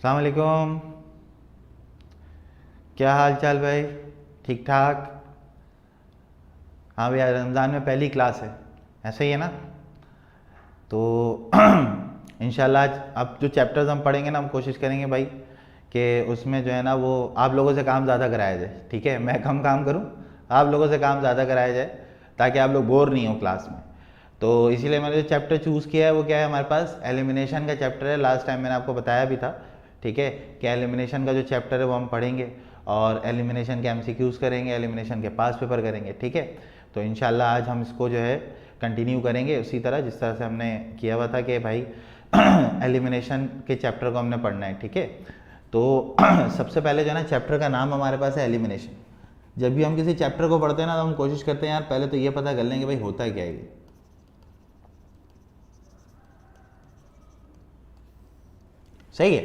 अस्सलाम वालेकुम। क्या हाल चाल भाई? ठीक ठाक? हाँ भैया, रमज़ान में पहली क्लास है, ऐसा ही है ना? तो इंशाल्लाह आज अब जो चैप्टर्स हम पढ़ेंगे ना, हम कोशिश करेंगे भाई कि उसमें जो है ना वो आप लोगों से काम ज़्यादा कराया जाए। ठीक है, मैं कम काम करूँ, आप लोगों से काम ज़्यादा कराया जाए ताकि आप लोग बोर नहीं हो क्लास में। तो इसीलिए मैंने जो चैप्टर चूज़ किया है वो क्या है, हमारे पास एलिमिनेशन का चैप्टर है। लास्ट टाइम मैंने आपको बताया भी था, ठीक है, कि एलिमिनेशन का जो चैप्टर है वो हम पढ़ेंगे और एलिमिनेशन के एमसीक्यूज़ करेंगे, एलिमिनेशन के पास पेपर करेंगे। ठीक है, तो इंशाल्लाह आज हम इसको जो है कंटिन्यू करेंगे उसी तरह जिस तरह से हमने किया हुआ था कि भाई एलिमिनेशन के चैप्टर को हमने पढ़ना है। ठीक है, तो सबसे पहले जो है ना चैप्टर का नाम हमारे पास है एलिमिनेशन। जब भी हम किसी चैप्टर को पढ़ते हैं ना तो हम कोशिश करते हैं यार पहले तो ये पता कर लें कि भाई होता क्या है ये। सही है,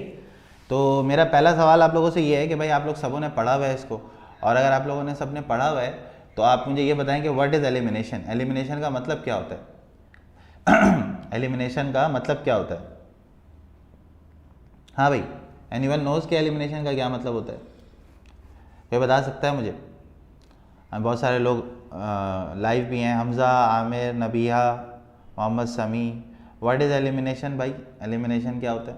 तो मेरा पहला सवाल आप लोगों से ये है कि भाई आप लोग सबों ने पढ़ा हुआ है इसको, और अगर आप लोगों ने सबने पढ़ा हुआ है तो आप मुझे ये बताएं कि व्हाट इज़ एलिमिनेशन। एलिमिनेशन का मतलब क्या होता है? एलिमिनेशन का मतलब क्या होता है? हाँ भाई, एनीवन नोज कि एलिमिनेशन का क्या मतलब होता है? कोई बता सकता है मुझे? बहुत सारे लोग लाइव भी हैं, हमज़ा, आमिर, नबीहा, मोहम्मद समी। व्हाट इज़ एलिमिनेशन भाई? एलिमिनेशन क्या होता है?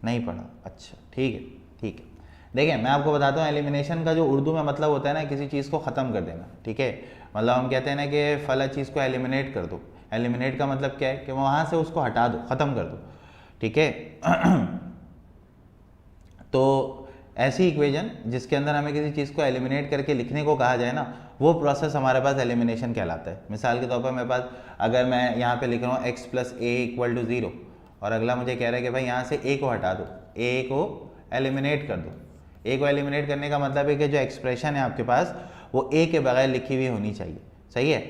नहीं पढ़ा? अच्छा ठीक है, ठीक है। देखिए मैं आपको बताता हूँ, एलिमिनेशन का जो उर्दू में मतलब होता है ना किसी चीज़ को ख़त्म कर देना। ठीक है, मतलब हम कहते हैं ना कि फला चीज़ को एलिमिनेट कर दो। एलिमिनेट का मतलब क्या है कि वहाँ से उसको हटा दो, ख़त्म कर दो। ठीक है तो ऐसी इक्वेशन जिसके अंदर हमें किसी चीज़ को एलिमिनेट करके लिखने को कहा जाए ना, वो प्रोसेस हमारे पास एलिमिनेशन कहलाता है। मिसाल के तौर पर मेरे पास अगर मैं यहाँ पे लिख रहा हूँ x + a = 0 और अगला मुझे कह रहा है कि भाई यहाँ से a को हटा दो, a को एलिमिनेट कर दो। a को एलिमिनेट करने का मतलब है कि जो एक्सप्रेशन है आपके पास वो a के बगैर लिखी हुई होनी चाहिए। सही है?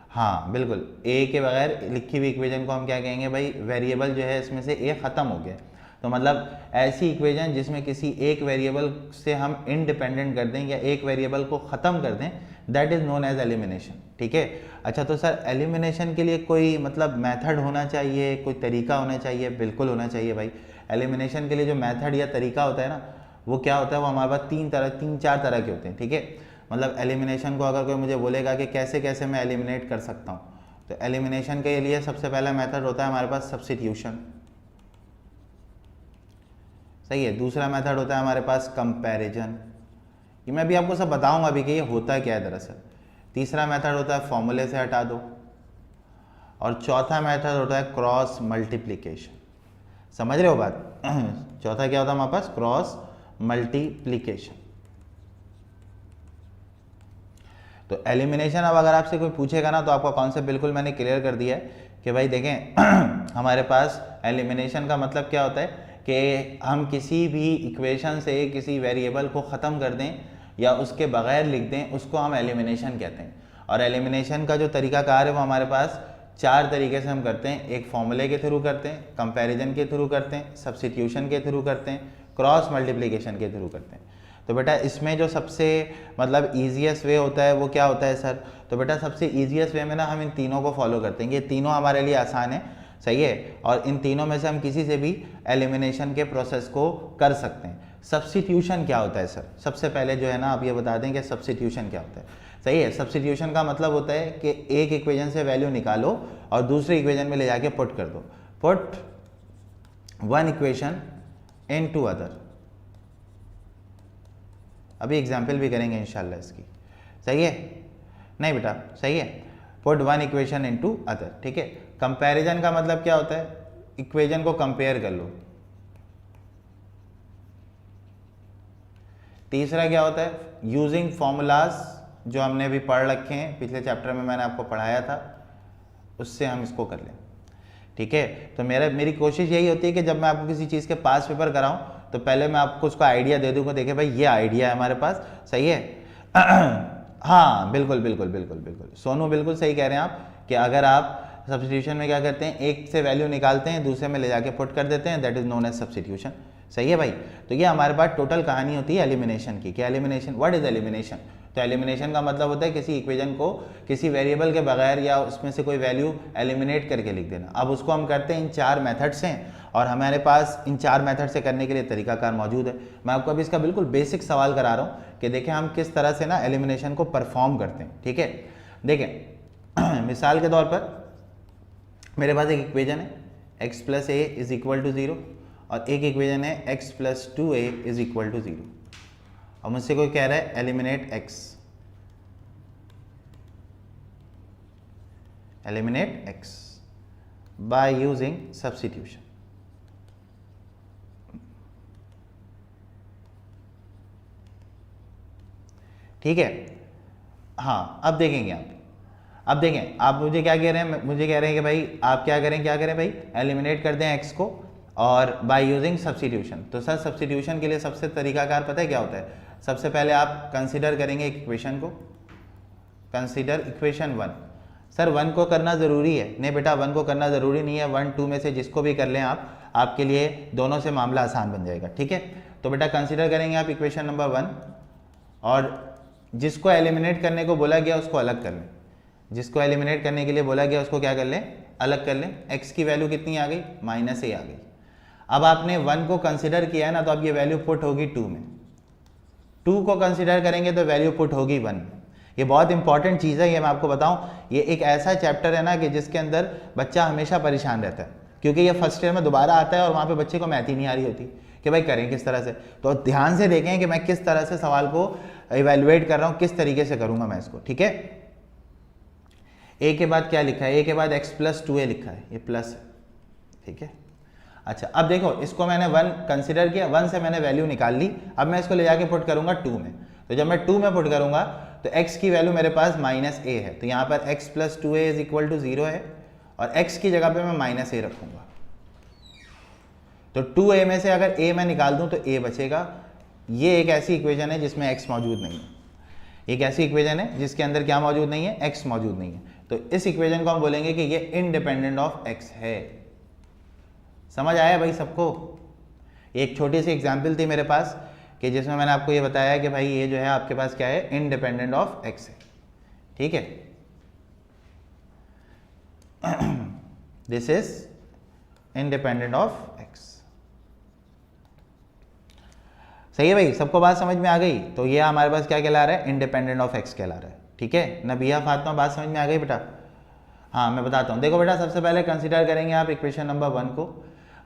हाँ बिल्कुल, a के बगैर लिखी हुई इक्वेशन को हम क्या कहेंगे भाई? वेरिएबल जो है इसमें से a ख़त्म हो गया। तो मतलब ऐसी इक्वेशन जिसमें किसी एक वेरिएबल से हम इंडिपेंडेंट कर दें या एक वेरिएबल को ख़त्म कर दें, that is known as elimination. ठीक है, अच्छा तो सर एलिमिनेशन के लिए कोई मतलब मेथड होना चाहिए, कोई तरीका होना चाहिए? बिल्कुल होना चाहिए भाई। एलिमिनेशन के लिए जो मेथड या तरीका होता है ना वो क्या होता है, वो हमारे पास तीन चार तरह के होते हैं। ठीक है, मतलब एलिमिनेशन को अगर कोई मुझे बोलेगा कि कैसे कैसे मैं एलिमिनेट कर सकता हूँ, तो एलिमिनेशन के लिए सबसे पहला मेथड होता है हमारे पास सब्स्टिट्यूशन। सही है, दूसरा मेथड होता है हमारे पास कंपैरिजन, ये मैं भी आपको सब बताऊंगा अभी कि ये होता क्या है दरअसल। तीसरा मेथड होता है फॉर्मूले से हटा दो, और चौथा मेथड होता है क्रॉस मल्टीप्लिकेशन। समझ रहे हो बात? चौथा क्या होता है हमारे पास? Cross multiplication. तो एलिमिनेशन अब अगर आपसे कोई पूछेगा ना तो आपका कॉन्सेप्ट बिल्कुल मैंने क्लियर कर दिया है कि भाई देखें हमारे पास एलिमिनेशन का मतलब क्या होता है कि हम किसी भी इक्वेशन से किसी वेरिएबल को ख़त्म कर दें या उसके बगैर लिख दें, उसको हम एलिमिनेशन कहते हैं। और एलिमिनेशन का जो तरीकाकार है वो हमारे पास चार तरीके से हम करते हैं। एक फॉर्मूले के थ्रू करते हैं, कंपैरिजन के थ्रू करते हैं, सब्स्टिट्यूशन के थ्रू करते हैं, क्रॉस मल्टीप्लिकेशन के थ्रू करते हैं। तो बेटा इसमें जो सबसे मतलब ईजीएस्ट वे होता है वो क्या होता है सर? तो बेटा सबसे ईजीएस्ट वे में ना हम इन तीनों को फॉलो करते हैं। ये तीनों हमारे लिए आसान है, सही है, और इन तीनों में से हम किसी से भी एलिमिनेशन के प्रोसेस को कर सकते हैं। सब्स्टिट्यूशन क्या होता है सर? सबसे पहले जो है ना आप ये बता दें कि सब्स्टिट्यूशन क्या होता है। सही है, सब्स्टिट्यूशन का मतलब होता है कि एक इक्वेशन से वैल्यू निकालो और दूसरी इक्वेशन में ले जाके पुट कर दो। Put one equation into other. अभी एग्जाम्पल भी करेंगे इंशाल्लाह इसकी। सही है? नहीं बेटा, सही है, put one equation into other. ठीक है, कंपैरिजन का मतलब क्या होता है? इक्वेशन को कंपेयर कर लो। तीसरा क्या होता है? यूजिंग फॉर्मूलाज, जो हमने भी पढ़ रखे हैं, पिछले चैप्टर में मैंने आपको पढ़ाया था, उससे हम इसको कर लें। ठीक है, तो मेरी कोशिश यही होती है कि जब मैं आपको किसी चीज़ के पास पेपर कराऊं तो पहले मैं आपको उसका आइडिया दे दूंगा, देखिए भाई ये आइडिया है हमारे पास। सही है? हाँ बिल्कुल बिल्कुल बिल्कुल बिल्कुल सोनू, बिल्कुल सही कह रहे हैं आप कि अगर आप सब्स्टिट्यूशन में क्या करते हैं, एक से वैल्यू निकालते हैं दूसरे में ले जाके पुट कर देते हैं, that is known as substitution. सही है भाई? तो ये हमारे पास टोटल कहानी होती है एलिमिनेशन की। क्या एलिमिनेशन? What is elimination? तो एलिमिनेशन का मतलब होता है किसी इक्वेशन को किसी वेरिएबल के बगैर या उसमें से कोई वैल्यू एलिमिनेट करके लिख देना। अब उसको हम करते हैं इन 4 मेथड्स हैं और हमारे पास इन 4 मेथड से करने के लिए तरीकाकार मौजूद है। मैं आपको अभी इसका बिल्कुल बेसिक सवाल करा रहा हूँ कि देखें हम किस तरह से ना एलिमिनेशन को परफॉर्म करते हैं। ठीक है, देखें मिसाल के तौर पर मेरे पास एक इक्वेशन है x plus a is equal to 0 और एक इक्वेशन है x plus 2a is equal to 0 और मुझसे कोई कह रहा है eliminate x, eliminate x by using substitution. ठीक है, हाँ अब देखेंगे अब देखें आप मुझे क्या कह रहे हैं, मुझे कह रहे हैं कि भाई आप क्या करें भाई एलिमिनेट कर दें x को और बाय यूजिंग सब्स्टिट्यूशन। तो सर सब्स्टिट्यूशन के लिए सबसे तरीकाकार पता है क्या होता है? सबसे पहले आप कंसीडर करेंगे इक्वेशन को, कंसीडर इक्वेशन 1। सर 1 को करना ज़रूरी है? नहीं बेटा 1 को करना ज़रूरी नहीं है, 1 2 में से जिसको भी कर लें आप, आपके लिए दोनों से मामला आसान बन जाएगा। ठीक है, तो बेटा कंसीडर करेंगे आप इक्वेशन नंबर 1 और जिसको एलिमिनेट करने को बोला गया उसको अलग कर लें, जिसको एलिमिनेट करने के लिए बोला गया उसको क्या कर लें, अलग कर लें। x की वैल्यू कितनी आ गई? -a आ गई। अब आपने 1 को कंसिडर किया है ना, तो अब ये वैल्यू पुट होगी 2 में, 2 को कंसिडर करेंगे तो वैल्यू पुट होगी 1। ये बहुत इंपॉर्टेंट चीज़ है, ये मैं आपको बताऊं, ये एक ऐसा चैप्टर है ना कि जिसके अंदर बच्चा हमेशा परेशान रहता है, क्योंकि ये फर्स्ट ईयर में दोबारा आता है और वहाँ पे बच्चे को मैथ ही नहीं आ रही होती कि भाई करें किस तरह से। तो ध्यान से देखें कि मैं किस तरह से सवाल को इवेलुएट कर रहा हूँ, किस तरीके से करूँगा मैं इसको। ठीक है, a के बाद क्या लिखा है? a के बाद x प्लस 2a लिखा है, ये प्लस है। ठीक है, अच्छा अब देखो इसको मैंने 1 कंसिडर किया, 1 से मैंने वैल्यू निकाल ली, अब मैं इसको ले जाके पुट करूंगा 2 में। तो जब मैं 2 में पुट करूंगा तो x की वैल्यू मेरे पास -a है, तो यहाँ पर x plus 2a is equal to 0 है और x की जगह पे मैं -a रखूंगा। तो 2a में से अगर a मैं निकाल दूं तो a बचेगा। ये एक ऐसी इक्वेशन है जिसमें x मौजूद नहीं है, एक ऐसी इक्वेशन है जिसके अंदर क्या मौजूद नहीं है? x मौजूद नहीं है। तो इस इक्वेशन को हम बोलेंगे कि ये इंडिपेंडेंट ऑफ x है। समझ आया भाई सबको? एक छोटी सी एग्जांपल थी मेरे पास कि जिसमें मैंने आपको ये बताया कि भाई ये जो है आपके पास क्या है? इंडिपेंडेंट ऑफ x है। ठीक है, this is independent of x। सही है भाई, सबको बात समझ में आ गई? तो ये हमारे पास क्या कहला रहा है? इंडिपेंडेंट ऑफ x कहला रहा है। ठीक है, नबिया फातिमा बात समझ में आ गई बेटा? हाँ मैं बताता हूँ, देखो बेटा सबसे पहले कंसीडर करेंगे आप इक्वेशन नंबर 1 को,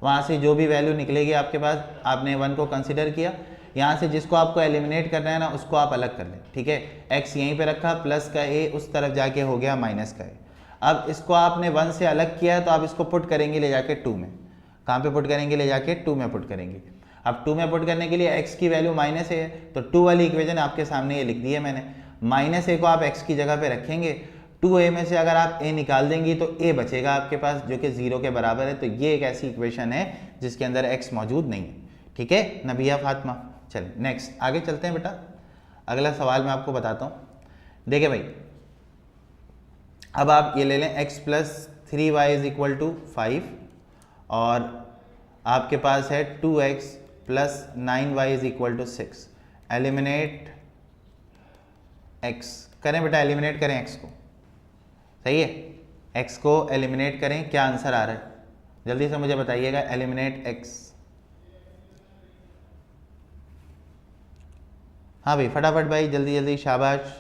वहाँ से जो भी वैल्यू निकलेगी आपके पास, आपने 1 को कंसीडर किया, यहाँ से जिसको आपको एलिमिनेट करना है ना उसको आप अलग कर लें। ठीक है, x यहीं पे रखा, प्लस का a उस तरफ जाके हो गया माइनस का a। अब इसको आपने 1 से अलग किया है तो आप इसको पुट करेंगे ले जाके 2 में। कहाँ पे पुट करेंगे? ले जाके 2 में पुट करेंगे। अब 2 में पुट करने के लिए x की वैल्यू -a है, तो 2 वाली इक्वेशन आपके सामने ये लिख दी है मैंने। -a को आप x की जगह पे रखेंगे, 2a में से अगर आप a निकाल देंगी तो a बचेगा आपके पास जो कि 0 के बराबर है। तो ये एक ऐसी इक्वेशन है जिसके अंदर x मौजूद नहीं है। ठीक है नबिया फातिमा, चलिए नेक्स्ट आगे चलते हैं बेटा। अगला सवाल मैं आपको बताता हूँ। देखिए भाई अब आप ये ले लें x plus 3y is equal to 5 और आपके पास है 2x plus 9y is equal to 6। Eliminate x करें बेटा, एलिमिनेट करें x को। सही है, x को एलिमिनेट करें, क्या आंसर आ रहा है जल्दी से मुझे बताइएगा। एलिमिनेट x, हाँ भाई फटाफट भाई, जल्दी जल्दी, शाबाश।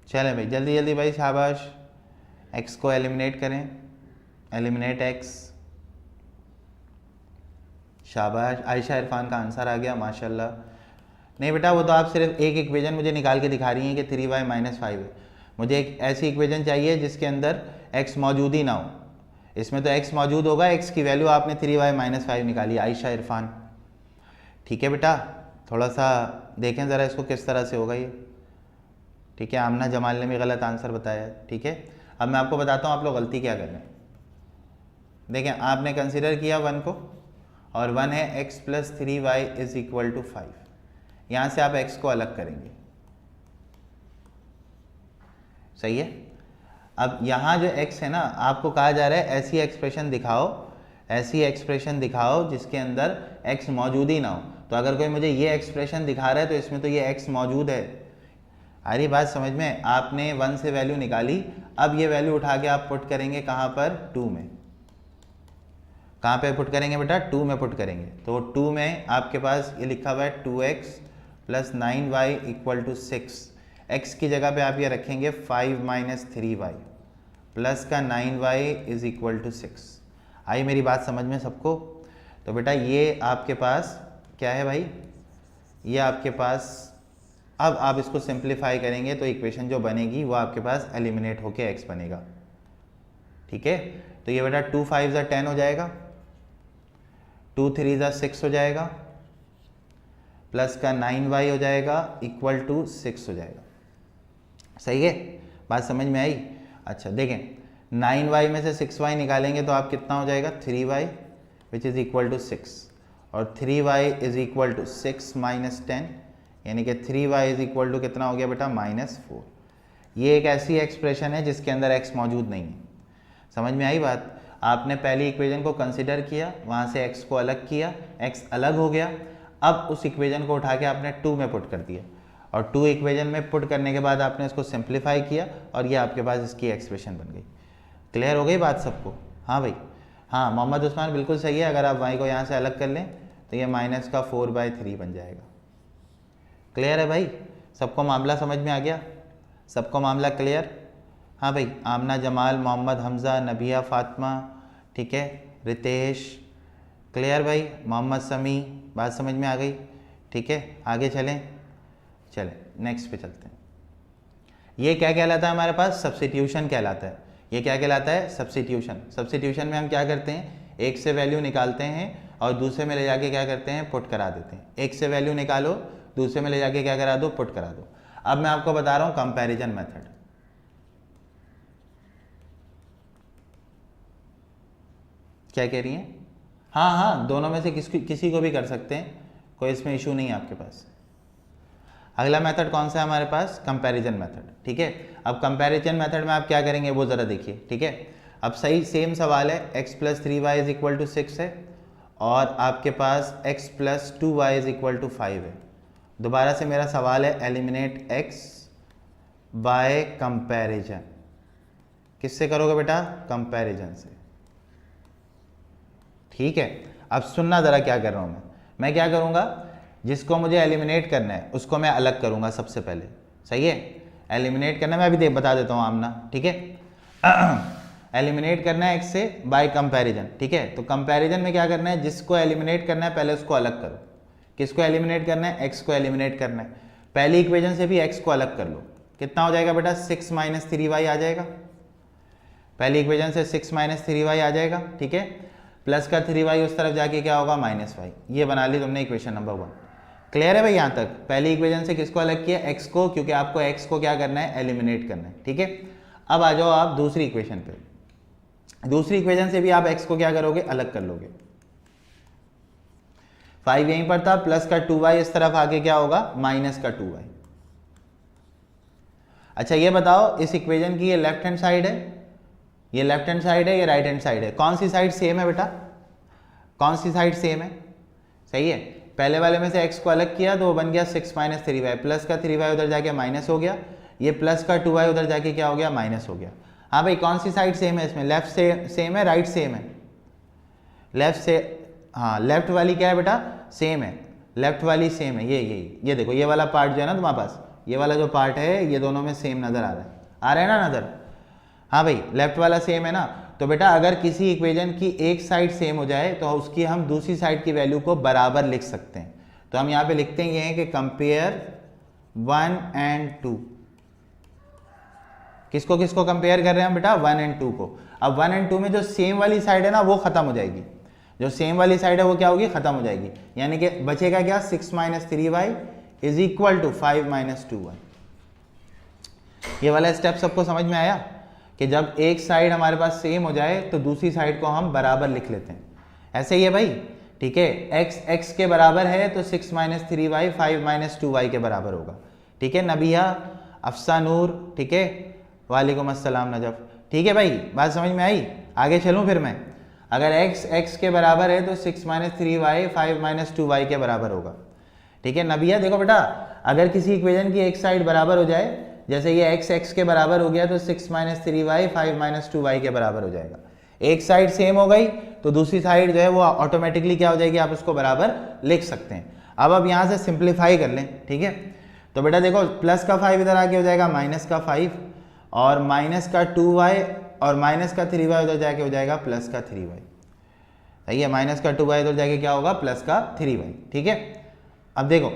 चले भाई जल्दी जल्दी भाई, शाबाश। x को एलिमिनेट करें, एलिमिनेट x, शाबाश। आयशा इरफान का आंसर आ गया, माशाल्लाह। नहीं बेटा वो तो आप सिर्फ एक इक्वेशन मुझे निकाल के दिखा रही हैं कि 3y - 5 है। मुझे एक ऐसी इक्वेशन चाहिए जिसके अंदर x मौजूद ही ना हो। इसमें तो x मौजूद होगा, x की वैल्यू आपने 3y - 5 निकाली। आयशा इरफान, ठीक है बेटा, थोड़ा सा देखें ज़रा इसको किस तरह से होगा ये। ठीक है, आमना जमाल ने भी गलत आंसर बताया। ठीक है, अब मैं आपको बताता हूँ आप लोग गलती क्या कर रहे हैं। देखें आपने कंसीडर किया 1 को और 1 है x plus 3y is equal to 5। यहाँ से आप x को अलग करेंगे, सही है। अब यहाँ जो x है ना, आपको कहा जा रहा है ऐसी एक्सप्रेशन दिखाओ, ऐसी एक्सप्रेशन दिखाओ जिसके अंदर x मौजूद ही ना हो। तो अगर कोई मुझे ये एक्सप्रेशन दिखा रहा है तो इसमें तो ये x मौजूद है। आ रही बात समझ में? आपने 1 से वैल्यू निकाली, अब ये वैल्यू उठा के आप पुट करेंगे कहाँ पर? 2 में। कहाँ पे पुट करेंगे बेटा? 2 में पुट करेंगे। तो 2 में आपके पास ये लिखा हुआ है 2x plus 9y equal to 6। x की जगह पे आप ये रखेंगे 5 माइनस 3y प्लस का 9y इज इक्वल टू 6। आई मेरी बात समझ में सबको? तो बेटा ये आपके पास क्या है भाई? ये आपके पास, अब आप इसको सिंप्लीफाई करेंगे तो इक्वेशन जो बनेगी वो आपके पास एलिमिनेट होके x बनेगा, ठीक है। तो ये बेटा 2 5 10 हो जाएगा, 2 3 6 हो जाएगा, प्लस का 9y हो जाएगा इक्वल टू 6 हो जाएगा। सही है, बात समझ में आई? अच्छा देखें, 9y में से 6y निकालेंगे तो आप कितना हो जाएगा? 3y which is equal to 6, और 3y is equal to 6 minus 10, यानी कि 3y इज इक्वल टू कितना हो गया बेटा? -4। ये एक ऐसी एक्सप्रेशन है जिसके अंदर x मौजूद नहीं है। समझ में आई बात? आपने पहली इक्वेशन को कंसिडर किया, वहाँ से x को अलग किया, x अलग हो गया, अब उस इक्वेशन को उठा के आपने 2 में पुट कर दिया, और 2 इक्वेशन में पुट करने के बाद आपने इसको सिंप्लीफाई किया और ये आपके पास इसकी एक्सप्रेशन बन गई। क्लियर हो गई बात सबको? हाँ भाई, हाँ मोहम्मद उस्मान बिल्कुल सही है। अगर आप y को यहाँ से अलग कर लें तो ये माइनस का 4/3 बन जाएगा। क्लियर है भाई? सबको मामला समझ में आ गया? सबको मामला क्लियर? हाँ भाई, आमना, जमाल, मोहम्मद, हमज़ा, नबिया, फातिमा, ठीक है, रितेश, क्लियर भाई, मोहम्मद समी, बात समझ में आ गई? ठीक है, आगे चलें नेक्स्ट पे चलते हैं। ये क्या कहलाता है हमारे पास? सब्स्टिट्यूशन कहलाता है। ये क्या कहलाता है? सब्स्टिट्यूशन। सब्स्टिट्यूशन में हम क्या करते हैं? एक से वैल्यू निकालते हैं और दूसरे में ले जाके क्या करते हैं? पुट करा देते हैं। एक से वैल्यू निकालो, दूसरे में ले जाके क्या करा दो? पुट करा दो। अब मैं आपको बता रहा हूँ कंपैरिजन मेथड। क्या कह रही हैं? हाँ, दोनों में से किसी को भी कर सकते हैं, कोई इसमें इशू नहीं है आपके पास। अगला मेथड कौन सा है हमारे पास? कंपैरिजन मेथड, ठीक है। अब कंपैरिजन मेथड में आप क्या करेंगे वो ज़रा देखिए, ठीक है। अब सही सेम सवाल है, x plus 3y is equal to 6 है और आपके पास x plus 2y is equal to 5 है। दोबारा से मेरा सवाल है, एलिमिनेट x बाय कंपैरिजन। किससे करोगे बेटा? कंपैरिजन से, ठीक है। अब सुनना ज़रा क्या कर रहा हूँ मैं क्या करूँगा? जिसको मुझे एलिमिनेट करना है उसको मैं अलग करूँगा सबसे पहले, सही है। एलिमिनेट करना मैं अभी बता देता हूँ आमना, ठीक है। एलिमिनेट करना है x से बाय कंपैरिजन, ठीक है। तो कंपैरिजन में क्या करना है? जिसको एलिमिनेट करना है पहले उसको अलग करो। किसको एलिमिनेट करना है? x को एलिमिनेट करना है। पहली इक्वेशन से भी x को अलग कर लो। कितना हो जाएगा बेटा? 6 माइनस 3y आ जाएगा। पहली इक्वेशन से 6 माइनस 3y आ जाएगा, ठीक है। प्लस का 3y उस तरफ जाके क्या होगा? -y। ये बना ली तुमने इक्वेशन नंबर 1। क्लियर है भाई यहाँ तक? पहली इक्वेशन से किसको अलग किया? x को, क्योंकि आपको x को क्या करना है? एलिमिनेट करना है, ठीक है। अब आ जाओ आप दूसरी इक्वेशन पे। दूसरी इक्वेशन से भी आप x को क्या करोगे? अलग कर लोगे। 5 यहीं पर था, प्लस का 2y इस तरफ आके क्या होगा? माइनस का 2y। अच्छा ये बताओ, इस इक्वेशन की ये लेफ्ट हैंड साइड है, ये लेफ्ट हैंड साइड है, ये राइट हैंड साइड है, कौन सी साइड सेम है बेटा? कौन सी साइड सेम है? सही है। पहले वाले में से x को अलग किया तो वो बन गया 6 माइनस 3y, प्लस का 3y उधर जाके माइनस हो गया, ये प्लस का 2y उधर जाके क्या हो गया? माइनस हो गया। हाँ भाई, कौन सी साइड सेम है इसमें? लेफ्ट से सेम है, राइट सेम है? लेफ्ट से, हाँ लेफ्ट वाली क्या है बेटा? सेम है, लेफ्ट वाली सेम है। ये देखो, ये वाला पार्ट जो है ना तुम्हारे पास, ये वाला जो पार्ट है ये दोनों में सेम नज़र आ रहा है ना नज़र? हाँ भाई, लेफ्ट वाला सेम है ना। तो बेटा अगर किसी इक्वेशन की एक साइड सेम हो जाए तो उसकी हम दूसरी साइड की वैल्यू को बराबर लिख सकते हैं। तो हम यहाँ पे लिखते हैं कि कंपेयर 1 and 2। किसको किसको कंपेयर कर रहे हैं हम बेटा? 1 and 2 को। अब 1 and 2 में जो सेम वाली साइड है ना वो खत्म हो जाएगी, जो सेम वाली साइड है वो क्या होगी? खत्म हो जाएगी। यानी कि बचेगा क्या? 6 minus 3y is equal to 5 minus 2y। ये वाला स्टेप सबको समझ में आया कि जब एक साइड हमारे पास सेम हो जाए तो दूसरी साइड को हम बराबर लिख लेते हैं। ऐसे ही है भाई, ठीक है, x के बराबर है तो 6 माइनस 3y 5 माइनस 2y के बराबर होगा, ठीक है। नबिया, अफसा नूर, ठीक है, वालेकुम अस्सलाम नजफ, ठीक है भाई, बात समझ में आई। आगे चलूँ फिर मैं, अगर x के बराबर है तो 6 माइनस 3y 5 माइनस 2y के बराबर होगा, ठीक है। नबिया देखो बेटा, अगर किसी इक्वेशन की एक साइड बराबर हो जाए, जैसे ये x के बराबर हो गया तो 6 माइनस 3y 5 माइनस 2y के बराबर हो जाएगा। एक साइड सेम हो गई तो दूसरी साइड जो है वो ऑटोमेटिकली क्या हो जाएगी, आप उसको बराबर लिख सकते हैं। अब यहाँ से सिंप्लीफाई कर लें, ठीक है। तो बेटा देखो, प्लस का 5 इधर आके हो जाएगा माइनस का 5, और माइनस का 2y और माइनस का 3y उधर जाके हो जाएगा प्लस का 3y, सही है। माइनस का 2y इधर जाके क्या होगा, प्लस का 3y, ठीक है। अब देखो,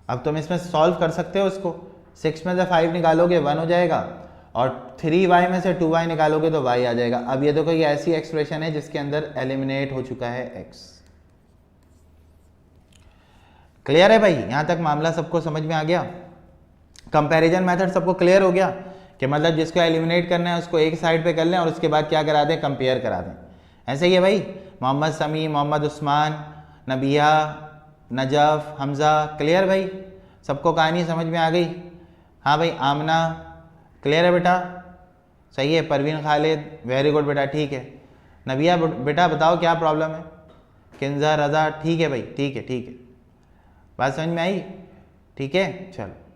अब तुम इसमें सॉल्व कर सकते हो इसको, 6 में से 5 निकालोगे 1 हो जाएगा, और 3y में से 2y निकालोगे तो y आ जाएगा। अब ये देखो, ये ऐसी एक्सप्रेशन है जिसके अंदर एलिमिनेट हो चुका है x। क्लियर है भाई, यहां तक मामला सबको समझ में आ गया। कंपैरिजन मेथड सबको क्लियर हो गया कि मतलब जिसको एलिमिनेट करना है उसको एक साइड पे कर लें और उसके बाद क्या करा दें, कंपेयर करा दें। ऐसे ही है भाई, मोहम्मद समी, मोहम्मद उस्मान, नबिया, नजफ, हमज़ा, क्लियर भाई, सबको कहानी समझ में आ गई। हाँ भाई, आमना, क्लियर है बेटा, सही है। परवीन खालिद, वेरी गुड बेटा, ठीक है। नबिया बेटा बताओ क्या प्रॉब्लम है। किंजा, रजा, ठीक है भाई, ठीक है, ठीक है, बात समझ में आई, ठीक है। चलो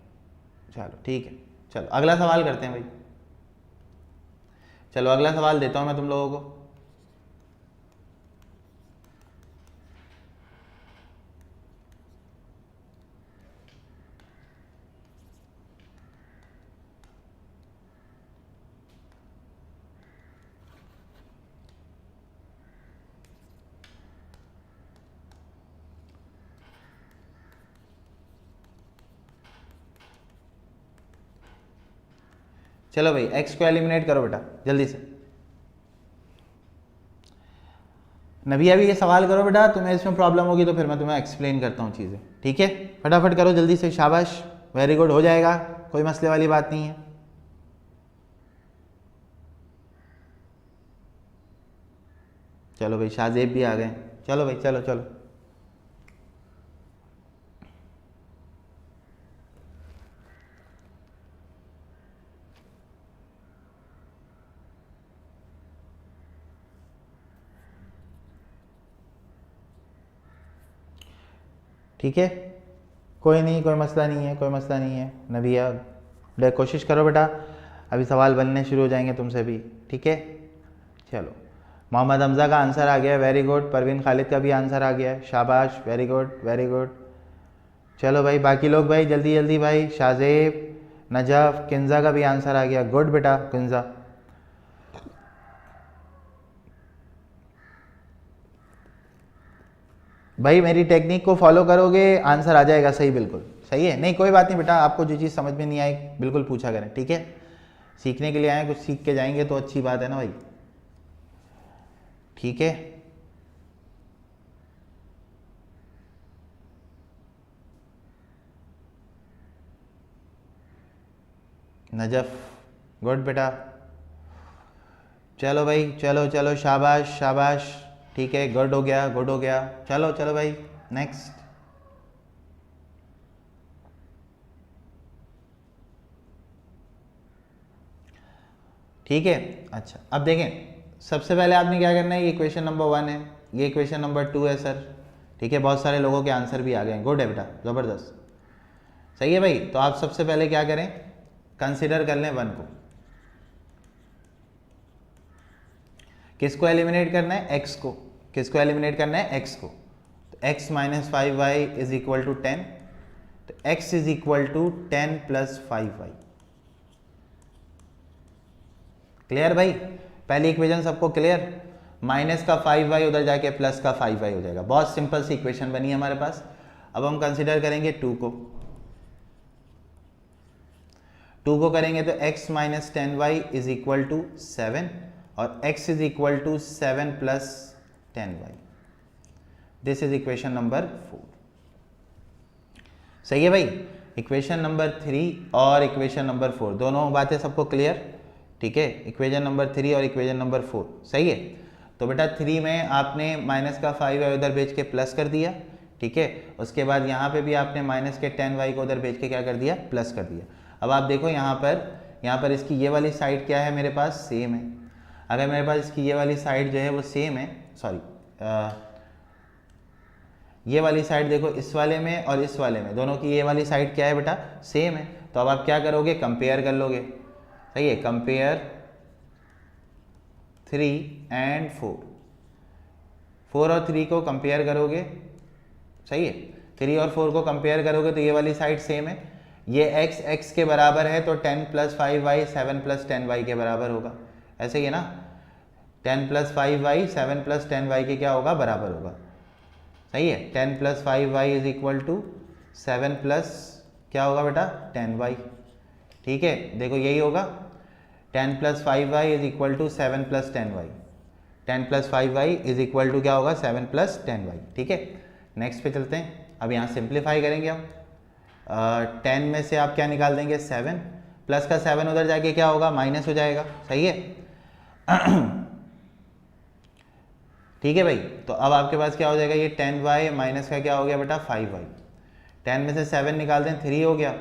चलो ठीक है, चलो अगला सवाल करते हैं भाई। चलो अगला सवाल देता हूँ मैं तुम लोगों को। चलो भाई, x को एलिमिनेट करो बेटा जल्दी से। नबिया भी ये सवाल करो बेटा, तुम्हें इसमें प्रॉब्लम होगी तो फिर मैं तुम्हें एक्सप्लेन करता हूँ चीज़ें, ठीक है। फटाफट करो जल्दी से, शाबाश, वेरी गुड, हो जाएगा, कोई मसले वाली बात नहीं है। चलो भाई, शाहजेब भी आ गए, चलो भाई, चलो चलो। ठीक है, कोई नहीं, कोई मसला नहीं है, कोई मसला नहीं है। नबिया कोशिश करो बेटा, अभी सवाल बनने शुरू हो जाएंगे तुमसे भी, ठीक है। चलो, मोहम्मद हमज़ा का आंसर आ गया, वेरी गुड। परवीन खालिद का भी आंसर आ गया है, शाबाश, वेरी गुड, वेरी गुड। चलो भाई, बाकी लोग भाई जल्दी जल्दी भाई, शाहजेब, नजफ, किंजा का भी आंसर आ गया, गुड बेटा किंजा। भाई मेरी टेक्निक को फॉलो करोगे आंसर आ जाएगा सही, बिल्कुल सही है। नहीं कोई बात नहीं बेटा, आपको जो चीज़ समझ में नहीं आई बिल्कुल पूछा करें, ठीक है। सीखने के लिए आए, कुछ सीख के जाएंगे तो अच्छी बात है ना भाई, ठीक है। नजफ, गुड बेटा। चलो भाई, चलो चलो, शाबाश शाबाश, ठीक है, गुड हो गया, गुड हो गया। चलो चलो भाई, नेक्स्ट। ठीक है, अच्छा अब देखें, सबसे पहले आपने क्या करना है, ये क्वेश्चन नंबर 1 है, ये क्वेश्चन नंबर 2 है सर, ठीक है। बहुत सारे लोगों के आंसर भी आ गए, गुड है बेटा, ज़बरदस्त, सही है भाई। तो आप सबसे पहले क्या करें, कंसिडर कर लें 1 को। किसको एलिमिनेट करना है, x को। किसको एलिमिनेट करना है, x को। तो x minus 5y is equal to 10, तो x is equal to 10 plus 5y। Clear भाई, पहली इक्वेशन सबको क्लियर। माइनस का 5y उधर जाके प्लस का 5y हो जाएगा, बहुत सिंपल सी इक्वेशन बनी हमारे पास। अब हम कंसिडर करेंगे 2 को। 2 को करेंगे तो x minus 10y is equal to 7 और x is equal to 7 plus 10y। This is equation number 4, सही है भाई। इक्वेशन नंबर 3 और इक्वेशन नंबर 4 दोनों बातें सबको क्लियर, ठीक है। इक्वेशन नंबर 3 और इक्वेशन नंबर 4 सही है। तो बेटा 3 में आपने माइनस का 5y उधर भेज के प्लस कर दिया, ठीक है। उसके बाद यहाँ पे भी आपने माइनस के 10y को उधर भेज के क्या कर दिया, प्लस कर दिया। अब आप देखो यहाँ पर इसकी ये वाली साइड क्या है मेरे पास, सेम है। अगर मेरे पास इसकी ये वाली साइड जो है वो सेम है, सॉरी ये वाली साइड देखो इस वाले में और इस वाले में दोनों की ये वाली साइड क्या है बेटा, सेम है। तो अब आप क्या करोगे, कंपेयर कर लोगे, सही है। कंपेयर 3 and 4 और 3 को कंपेयर करोगे, सही है। 3 और 4 को कंपेयर करोगे तो ये वाली साइड सेम है। ये x के बराबर है तो 10 + 5y 7 + 10y के बराबर होगा, ऐसे ही है ना। 10 + 5y 7 + 10y के क्या होगा, बराबर होगा, सही है। 10 + 5y = 7 प्लस क्या होगा बेटा, 10y, ठीक है। देखो यही होगा, 10 + 5y = 7 + 10y, 10 + 5y = क्या होगा, 7 + 10y, ठीक है। नेक्स्ट पे चलते हैं। अब यहाँ सिंप्लीफाई करेंगे हम। 10 में से आप क्या निकाल देंगे, 7, प्लस का 7 उधर जाके क्या होगा, माइनस हो जाएगा, सही है। ठीक है भाई, तो अब आपके पास क्या हो जाएगा, ये 10y माइनस का क्या हो गया बेटा, 5y। 10 में से 7 निकाल दें, 3 हो गया।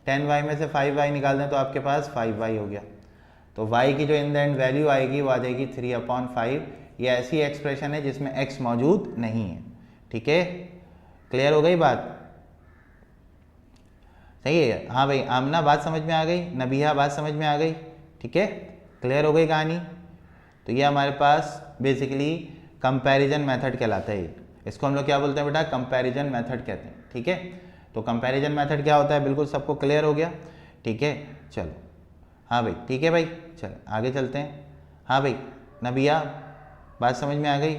10y में से 5y निकाल दें तो आपके पास 5y हो गया। तो y की जो इन द एंड वैल्यू आएगी वो आ जाएगी 3/5। ये ऐसी एक्सप्रेशन है जिसमें x मौजूद नहीं है, ठीक है। क्लियर हो गई बात, सही है। हाँ भाई, आमना बात समझ में आ गई, नबिया बात समझ में आ गई, ठीक है, क्लियर हो गई कहानी। तो ये हमारे पास बेसिकली कंपैरिजन मेथड कहलाता है। इसको हम लोग क्या बोलते हैं बेटा, कंपैरिजन मेथड कहते हैं, ठीक है। तो कंपैरिजन मेथड क्या होता है, बिल्कुल सबको क्लियर हो गया, ठीक है। चलो हाँ भाई, ठीक है भाई, चलो आगे चलते हैं। हाँ भाई नबिया बात समझ में आ गई।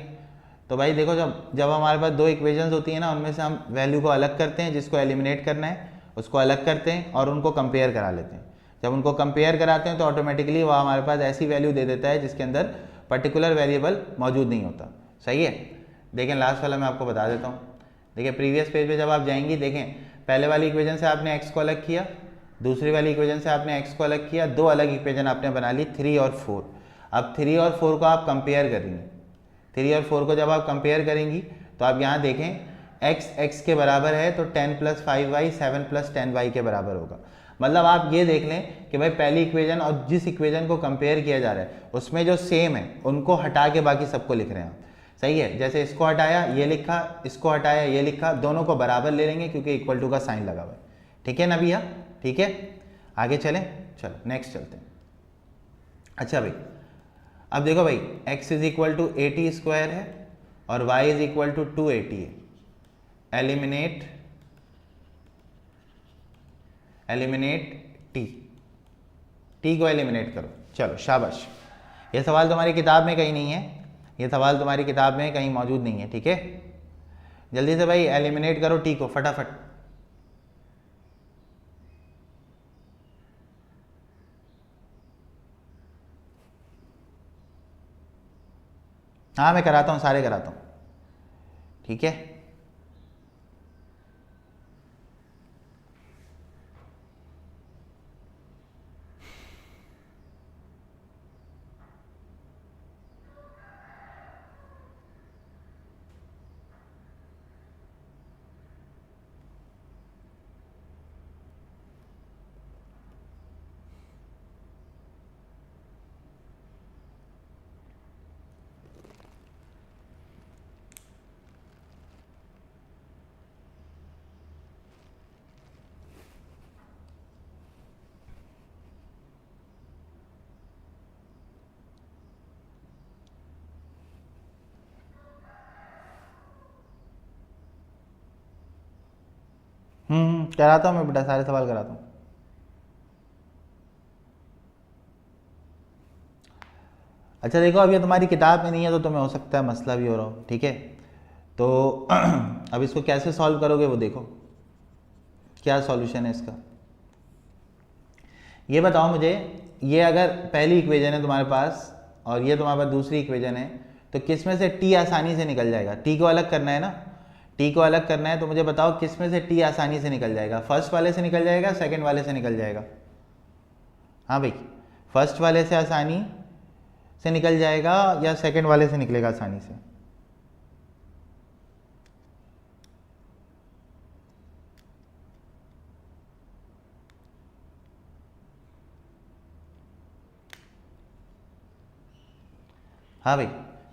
तो भाई देखो, जब हमारे पास दो इक्वेशंस होती हैं ना, उनमें से हम वैल्यू को अलग करते हैं, जिसको एलिमिनेट करना है उसको अलग करते हैं और उनको कंपेयर करा लेते हैं। जब उनको कंपेयर कराते हैं तो ऑटोमेटिकली वो हमारे पास ऐसी वैल्यू दे देता है जिसके अंदर पर्टिकुलर वेरिएबल मौजूद नहीं होता, सही है। देखें लास्ट वाला मैं आपको बता देता हूँ। देखिए प्रीवियस पेज पे जब आप जाएंगी, देखें पहले वाली इक्वेशन से आपने x को अलग किया, दूसरी वाली इक्वेशन से आपने x को अलग किया, दो अलग इक्वेशन आपने बना ली 3 और 4। अब 3 और 4 को आप कंपेयर करेंगे। 3 और 4 को जब आप कंपेयर करेंगी तो आप यहाँ देखें x के बराबर है तो 10 + 5y 7 + 10y के बराबर होगा। मतलब आप ये देख लें कि भाई पहली इक्वेशन और जिस इक्वेशन को कंपेयर किया जा रहा है उसमें जो सेम है उनको हटा के बाकी सबको लिख रहे हैं आप, सही है। जैसे इसको हटाया ये लिखा, इसको हटाया ये लिखा, दोनों को बराबर ले लेंगे क्योंकि इक्वल टू का साइन लगा हुआ है, ठीक है ना भैया, ठीक है। आगे चलें, चलो नेक्स्ट चलते हैं। अच्छा भाई, अब देखो भाई x = 80² है और y = 280 है। एलिमिनेट t को एलिमिनेट करो। चलो शाबाश, ये सवाल तुम्हारी किताब में कहीं नहीं है, ये सवाल तुम्हारी किताब में कहीं मौजूद नहीं है, ठीक है। जल्दी से भाई एलिमिनेट करो t को फटाफट। हाँ मैं कराता हूँ, सारे कराता हूँ, ठीक है। कराता हूँ मैं बेटा, सारे सवाल कराता हूँ। अच्छा देखो, अब ये तुम्हारी किताब में नहीं है तो तुम्हें हो सकता है मसला भी हो रहा हो, ठीक है। तो अब इसको कैसे सॉल्व करोगे वो देखो, क्या सॉल्यूशन है इसका ये बताओ मुझे। ये अगर पहली इक्वेशन है तुम्हारे पास और ये तुम्हारे पास दूसरी इक्वेशन है तो किस में से t आसानी से निकल जाएगा। t को अलग करना है ना, t को अलग करना है तो मुझे बताओ किस में से t आसानी से निकल जाएगा। फर्स्ट वाले से निकल जाएगा, सेकंड वाले से निकल जाएगा। हाँ भाई, फर्स्ट वाले से आसानी से निकल जाएगा या सेकंड वाले से निकलेगा आसानी से? हाँ भाई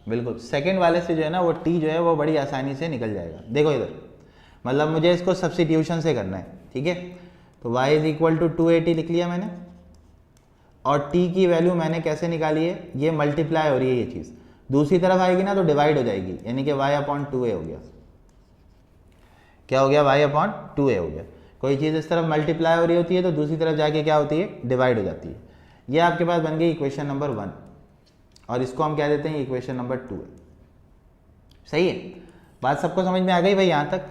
बिल्कुल, सेकंड वाले से जो है ना वो टी जो है वो बड़ी आसानी से निकल जाएगा। देखो इधर, मतलब मुझे इसको सब्स्टिट्यूशन से करना है, ठीक है। तो y इज इक्वल टू 280 लिख लिया मैंने, और t की वैल्यू मैंने कैसे निकाली है, ये मल्टीप्लाई हो रही है ये चीज़, दूसरी तरफ आएगी ना तो डिवाइड हो जाएगी, यानी कि y अपॉन 2a हो गया। क्या हो गया? y अपॉन 2a हो गया। कोई चीज़ इस तरफ मल्टीप्लाई हो रही होती है तो दूसरी तरफ जाके क्या होती है? डिवाइड हो जाती है। ये आपके पास बन गई इक्वेशन नंबर 1, और इसको हम क्या देते हैं? इक्वेशन नंबर 2 है। सही है, बात सबको समझ में आ गई भाई यहाँ तक?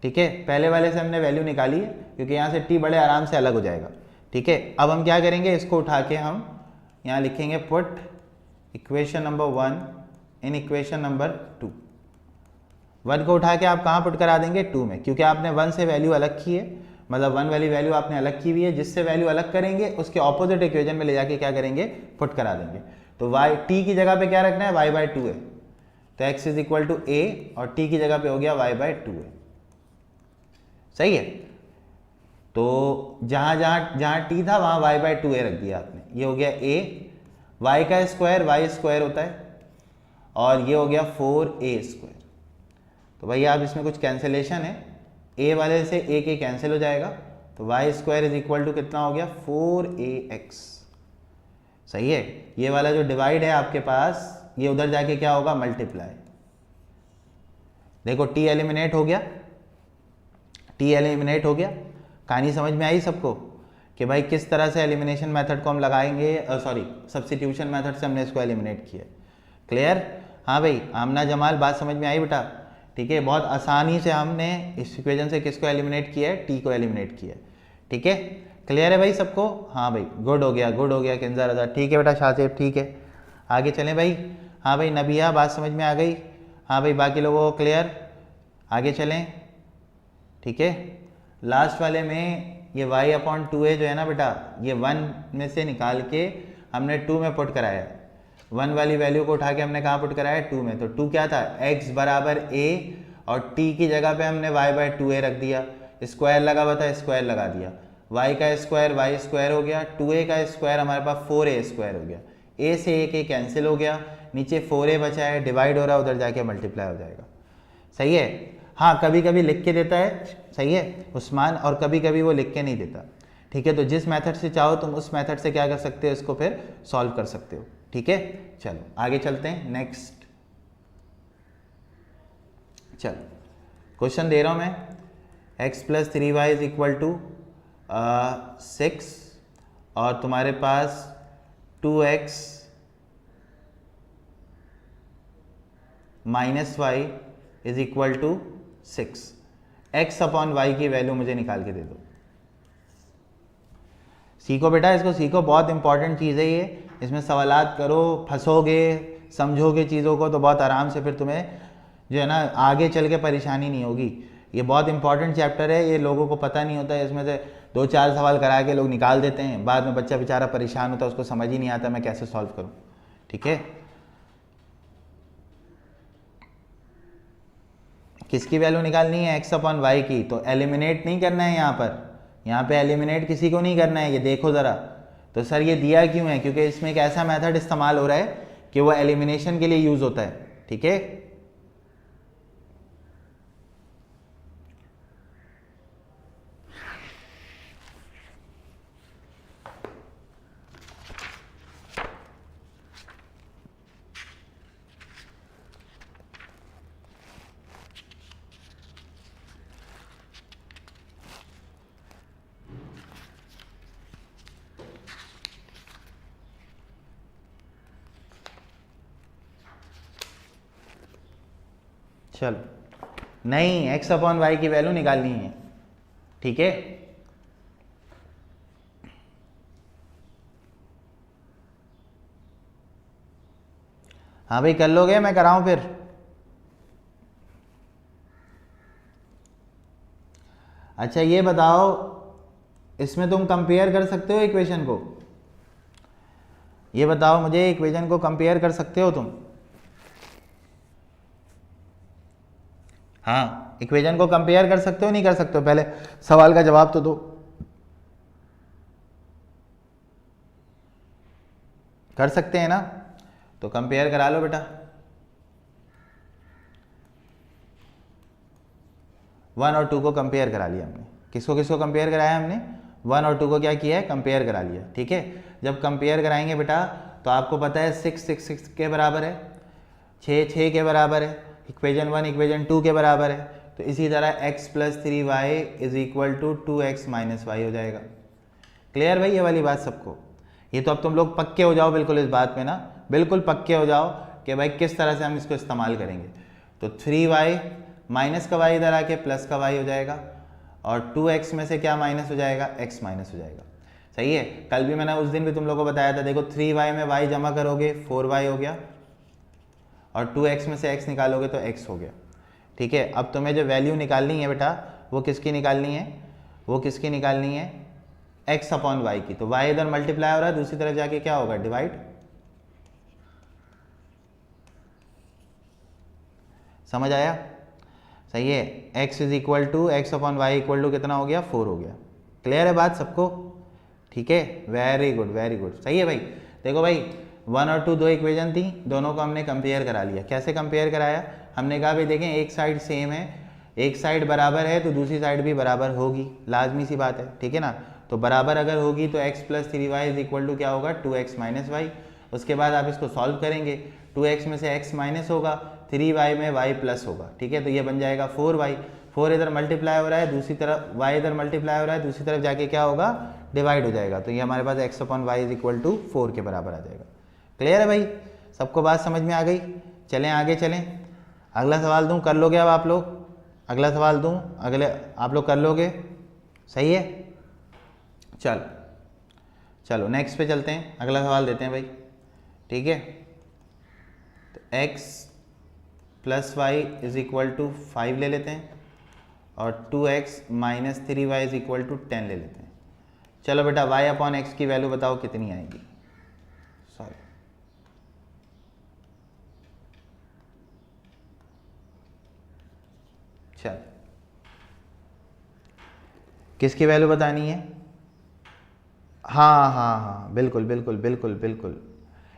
ठीक है, पहले वाले से हमने वैल्यू निकाली है क्योंकि यहाँ से t बड़े आराम से अलग हो जाएगा। ठीक है, अब हम क्या करेंगे, इसको उठा के हम यहाँ लिखेंगे put equation number 1 in equation number 2। 1 को उठा के आप कहाँ पुट करा देंगे? 2 में, क्योंकि आपने 1 से वैल्यू अलग की है, मतलब 1 वाली वैल्यू आपने अलग की हुई है, जिससे वैल्यू अलग करेंगे उसके ऑपोजिट इक्वेशन में ले जाके क्या करेंगे? पुट करा देंगे। तो y t की जगह पे क्या रखना है? y बाई 2 है, तो x is equal to a, और t की जगह पे हो गया y बाई 2 है। सही है, तो जहाँ जहाँ जहाँ t था वहाँ y बाई 2a रख दिया आपने, ये हो गया a, y का स्क्वायर y स्क्वायर होता है, और ये हो गया 4a स्क्वायर। तो भाई आप इसमें कुछ कैंसिलेशन है, a वाले से a कैंसिल हो जाएगा, तो y square is equal to कितना हो गया? 4ax। सही है, ये वाला जो डिवाइड है आपके पास, ये उधर जाके क्या होगा? मल्टीप्लाई। देखो t एलिमिनेट हो गया, t एलिमिनेट हो गया। कहानी समझ में आई सबको कि भाई किस तरह से एलिमिनेशन मेथड को हम लगाएंगे, सॉरी सब्स्टिट्यूशन मेथड से हमने इसको एलिमिनेट किया। क्लियर? हाँ भाई, आमना जमाल, बात समझ में आई बेटा? ठीक है, बहुत आसानी से हमने इस इक्वेशन से किसको एलिमिनेट किया है? t को एलिमिनेट किया है। ठीक है, क्लियर है भाई सबको? हाँ भाई, गुड हो गया, गुड हो गया किंजा रजा। ठीक है बेटा शासिब, ठीक है, आगे चलें भाई। हाँ भाई नबिया, बात समझ में आ गई? हाँ भाई, बाकी लोगों को क्लियर? आगे चलें। ठीक है, लास्ट वाले में ये y अपॉन 2a जो है ना बेटा, ये 1 में से निकाल के हमने 2 में पुट कराया। 1 वाली वैल्यू को उठा के हमने कहाँ पुट कराया? 2 में। तो 2 क्या था? x बराबर a, और t की जगह पे हमने y बाई 2a रख दिया, स्क्वायर लगा हुआ था, स्क्वायर लगा दिया, y का स्क्वायर y स्क्वायर हो गया, 2a का स्क्वायर हमारे पास 4a स्क्वायर हो गया, a से a कैंसिल हो गया, नीचे 4a बचा है, डिवाइड हो रहा है, उधर जाके मल्टीप्लाई हो जाएगा। सही है? हाँ, कभी कभी लिख के देता है, सही है उस्मान, और कभी कभी वो लिख के नहीं देता। ठीक है, तो जिस मेथड से चाहो तुम उस मेथड से क्या कर सकते हो? इसको फिर सॉल्व कर सकते हो। ठीक है, चलो आगे चलते हैं। नेक्स्ट, चलो क्वेश्चन दे रहा हूं मैं, x plus 3y is equal to 6, और तुम्हारे पास 2x minus y is equal to 6। x upon y की वैल्यू मुझे निकाल के दे दो। सीखो बेटा, इसको सीखो, बहुत इंपॉर्टेंट चीज़ है ये। इसमें सवालात करो, फंसोगे, समझोगे चीज़ों को तो बहुत आराम से फिर तुम्हें जो है ना आगे चल के परेशानी नहीं होगी। ये बहुत इंपॉर्टेंट चैप्टर है, ये लोगों को पता नहीं होता है। इसमें से 2-4 सवाल करा के लोग निकाल देते हैं, बाद में बच्चा बेचारा परेशान होता है, उसको समझ ही नहीं आता मैं कैसे सॉल्व करूँ। ठीक है, किसकी वैल्यू निकालनी है? x अपॉन वाई की। तो एलिमिनेट नहीं करना है यहाँ पे एलिमिनेट किसी को नहीं करना है। ये देखो ज़रा, तो सर ये दिया क्यों है? क्योंकि इसमें एक ऐसा मेथड इस्तेमाल हो रहा है कि वो एलिमिनेशन के लिए यूज़ होता है। ठीक है, चलो नहीं, x अपॉन वाई की वैल्यू निकालनी है। ठीक है, हाँ भाई कर लोगे? मैं कराऊं फिर? अच्छा ये बताओ, इसमें तुम कंपेयर कर सकते हो इक्वेशन को? ये बताओ मुझे, इक्वेशन को कंपेयर कर सकते हो तुम? हाँ, इक्वेशन को कंपेयर कर सकते हो नहीं कर सकते हो? पहले सवाल का जवाब तो दो। कर सकते हैं ना? तो कंपेयर करा लो बेटा। 1 और 2 को कंपेयर करा लिया हमने। किसको किसको कंपेयर कराया हमने? 1 और 2 को क्या किया है? कंपेयर करा लिया। ठीक है, जब कंपेयर कराएंगे बेटा तो आपको पता है 6 6 6 के बराबर है, 6 6 के बराबर है, इक्वेशन 1 इक्वेशन 2 के बराबर है। तो इसी तरह x plus 3y is equal to 2x minus y हो जाएगा। क्लियर भाई ये वाली बात सबको? ये तो अब तुम लोग पक्के हो जाओ बिल्कुल इस बात में ना, बिल्कुल पक्के हो जाओ कि भाई किस तरह से हम इसको इस्तेमाल करेंगे। तो 3y माइनस का y इधर आके प्लस का y हो जाएगा, और 2x में से क्या माइनस हो जाएगा? x माइनस हो जाएगा। सही है, कल भी मैंने उस दिन भी तुम लोगों को बताया था, देखो 3y में y जमा करोगे 4y हो गया, और 2x में से x निकालोगे तो x हो गया। ठीक है, अब तुम्हें जो वैल्यू निकालनी है बेटा वो किसकी निकालनी है? वो किसकी निकालनी है? x अपॉन वाई की। तो y इधर मल्टीप्लाई हो रहा है, दूसरी तरफ जाके क्या होगा? डिवाइड। समझ आया? सही है, x is equal to x upon y equal to कितना हो गया? 4 हो गया। क्लियर है बात सबको? ठीक है, वेरी गुड वेरी गुड। सही है भाई। देखो भाई 1 और 2 दो इक्वेशन थी, दोनों को हमने कंपेयर करा लिया। कैसे कंपेयर कराया? हमने कहा भाई देखें एक साइड सेम है, एक साइड बराबर है तो दूसरी साइड भी बराबर होगी, लाजमी सी बात है। ठीक है ना? तो बराबर अगर होगी तो x plus 3y is equal to क्या होगा? 2x minus Y. उसके बाद आप इसको सॉल्व करेंगे, 2x में से x माइनस होगा, 3y में y प्लस होगा। ठीक है, तो ये बन जाएगा 4y। 4 इधर मल्टीप्लाई हो रहा है, दूसरी तरफ y इधर मल्टीप्लाई हो रहा है, दूसरी तरफ जाके क्या होगा? डिवाइड हो जाएगा। तो ये हमारे पास x upon y is equal to 4 के बराबर आ जाएगा। क्लियर है भाई? सबको बात समझ में आ गई? चलें आगे चलें। अगला सवाल दूं, कर लोगे अब आप लोग? अगला सवाल दूं, अगले आप लोग कर लोगे? सही है, चल चलो नेक्स्ट पे चलते हैं, अगला सवाल देते हैं भाई। ठीक है, तो x plus y is equal to 5 ले लेते हैं, और 2x minus 3y is equal to 10 ले लेते हैं। चलो बेटा y अपॉन एक्स की वैल्यू बताओ कितनी आएगी? सॉरी, चल किसकी वैल्यू बतानी है? हाँ हाँ हाँ, बिल्कुल बिल्कुल बिल्कुल बिल्कुल।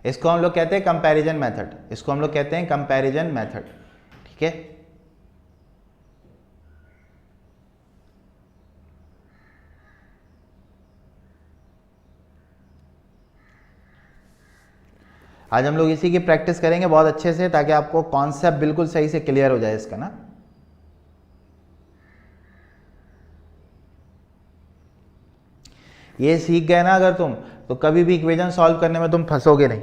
इसको हम लोग कहते हैं कंपैरिजन मेथड, इसको हम लोग कहते हैं कंपैरिजन मेथड। ठीक है, आज हम लोग इसी की प्रैक्टिस करेंगे बहुत अच्छे से, ताकि आपको कॉन्सेप्ट बिल्कुल सही से क्लियर हो जाए इसका ना। ये सीख गए ना अगर तुम, तो कभी भी इक्वेशन सॉल्व करने में तुम फंसोगे नहीं।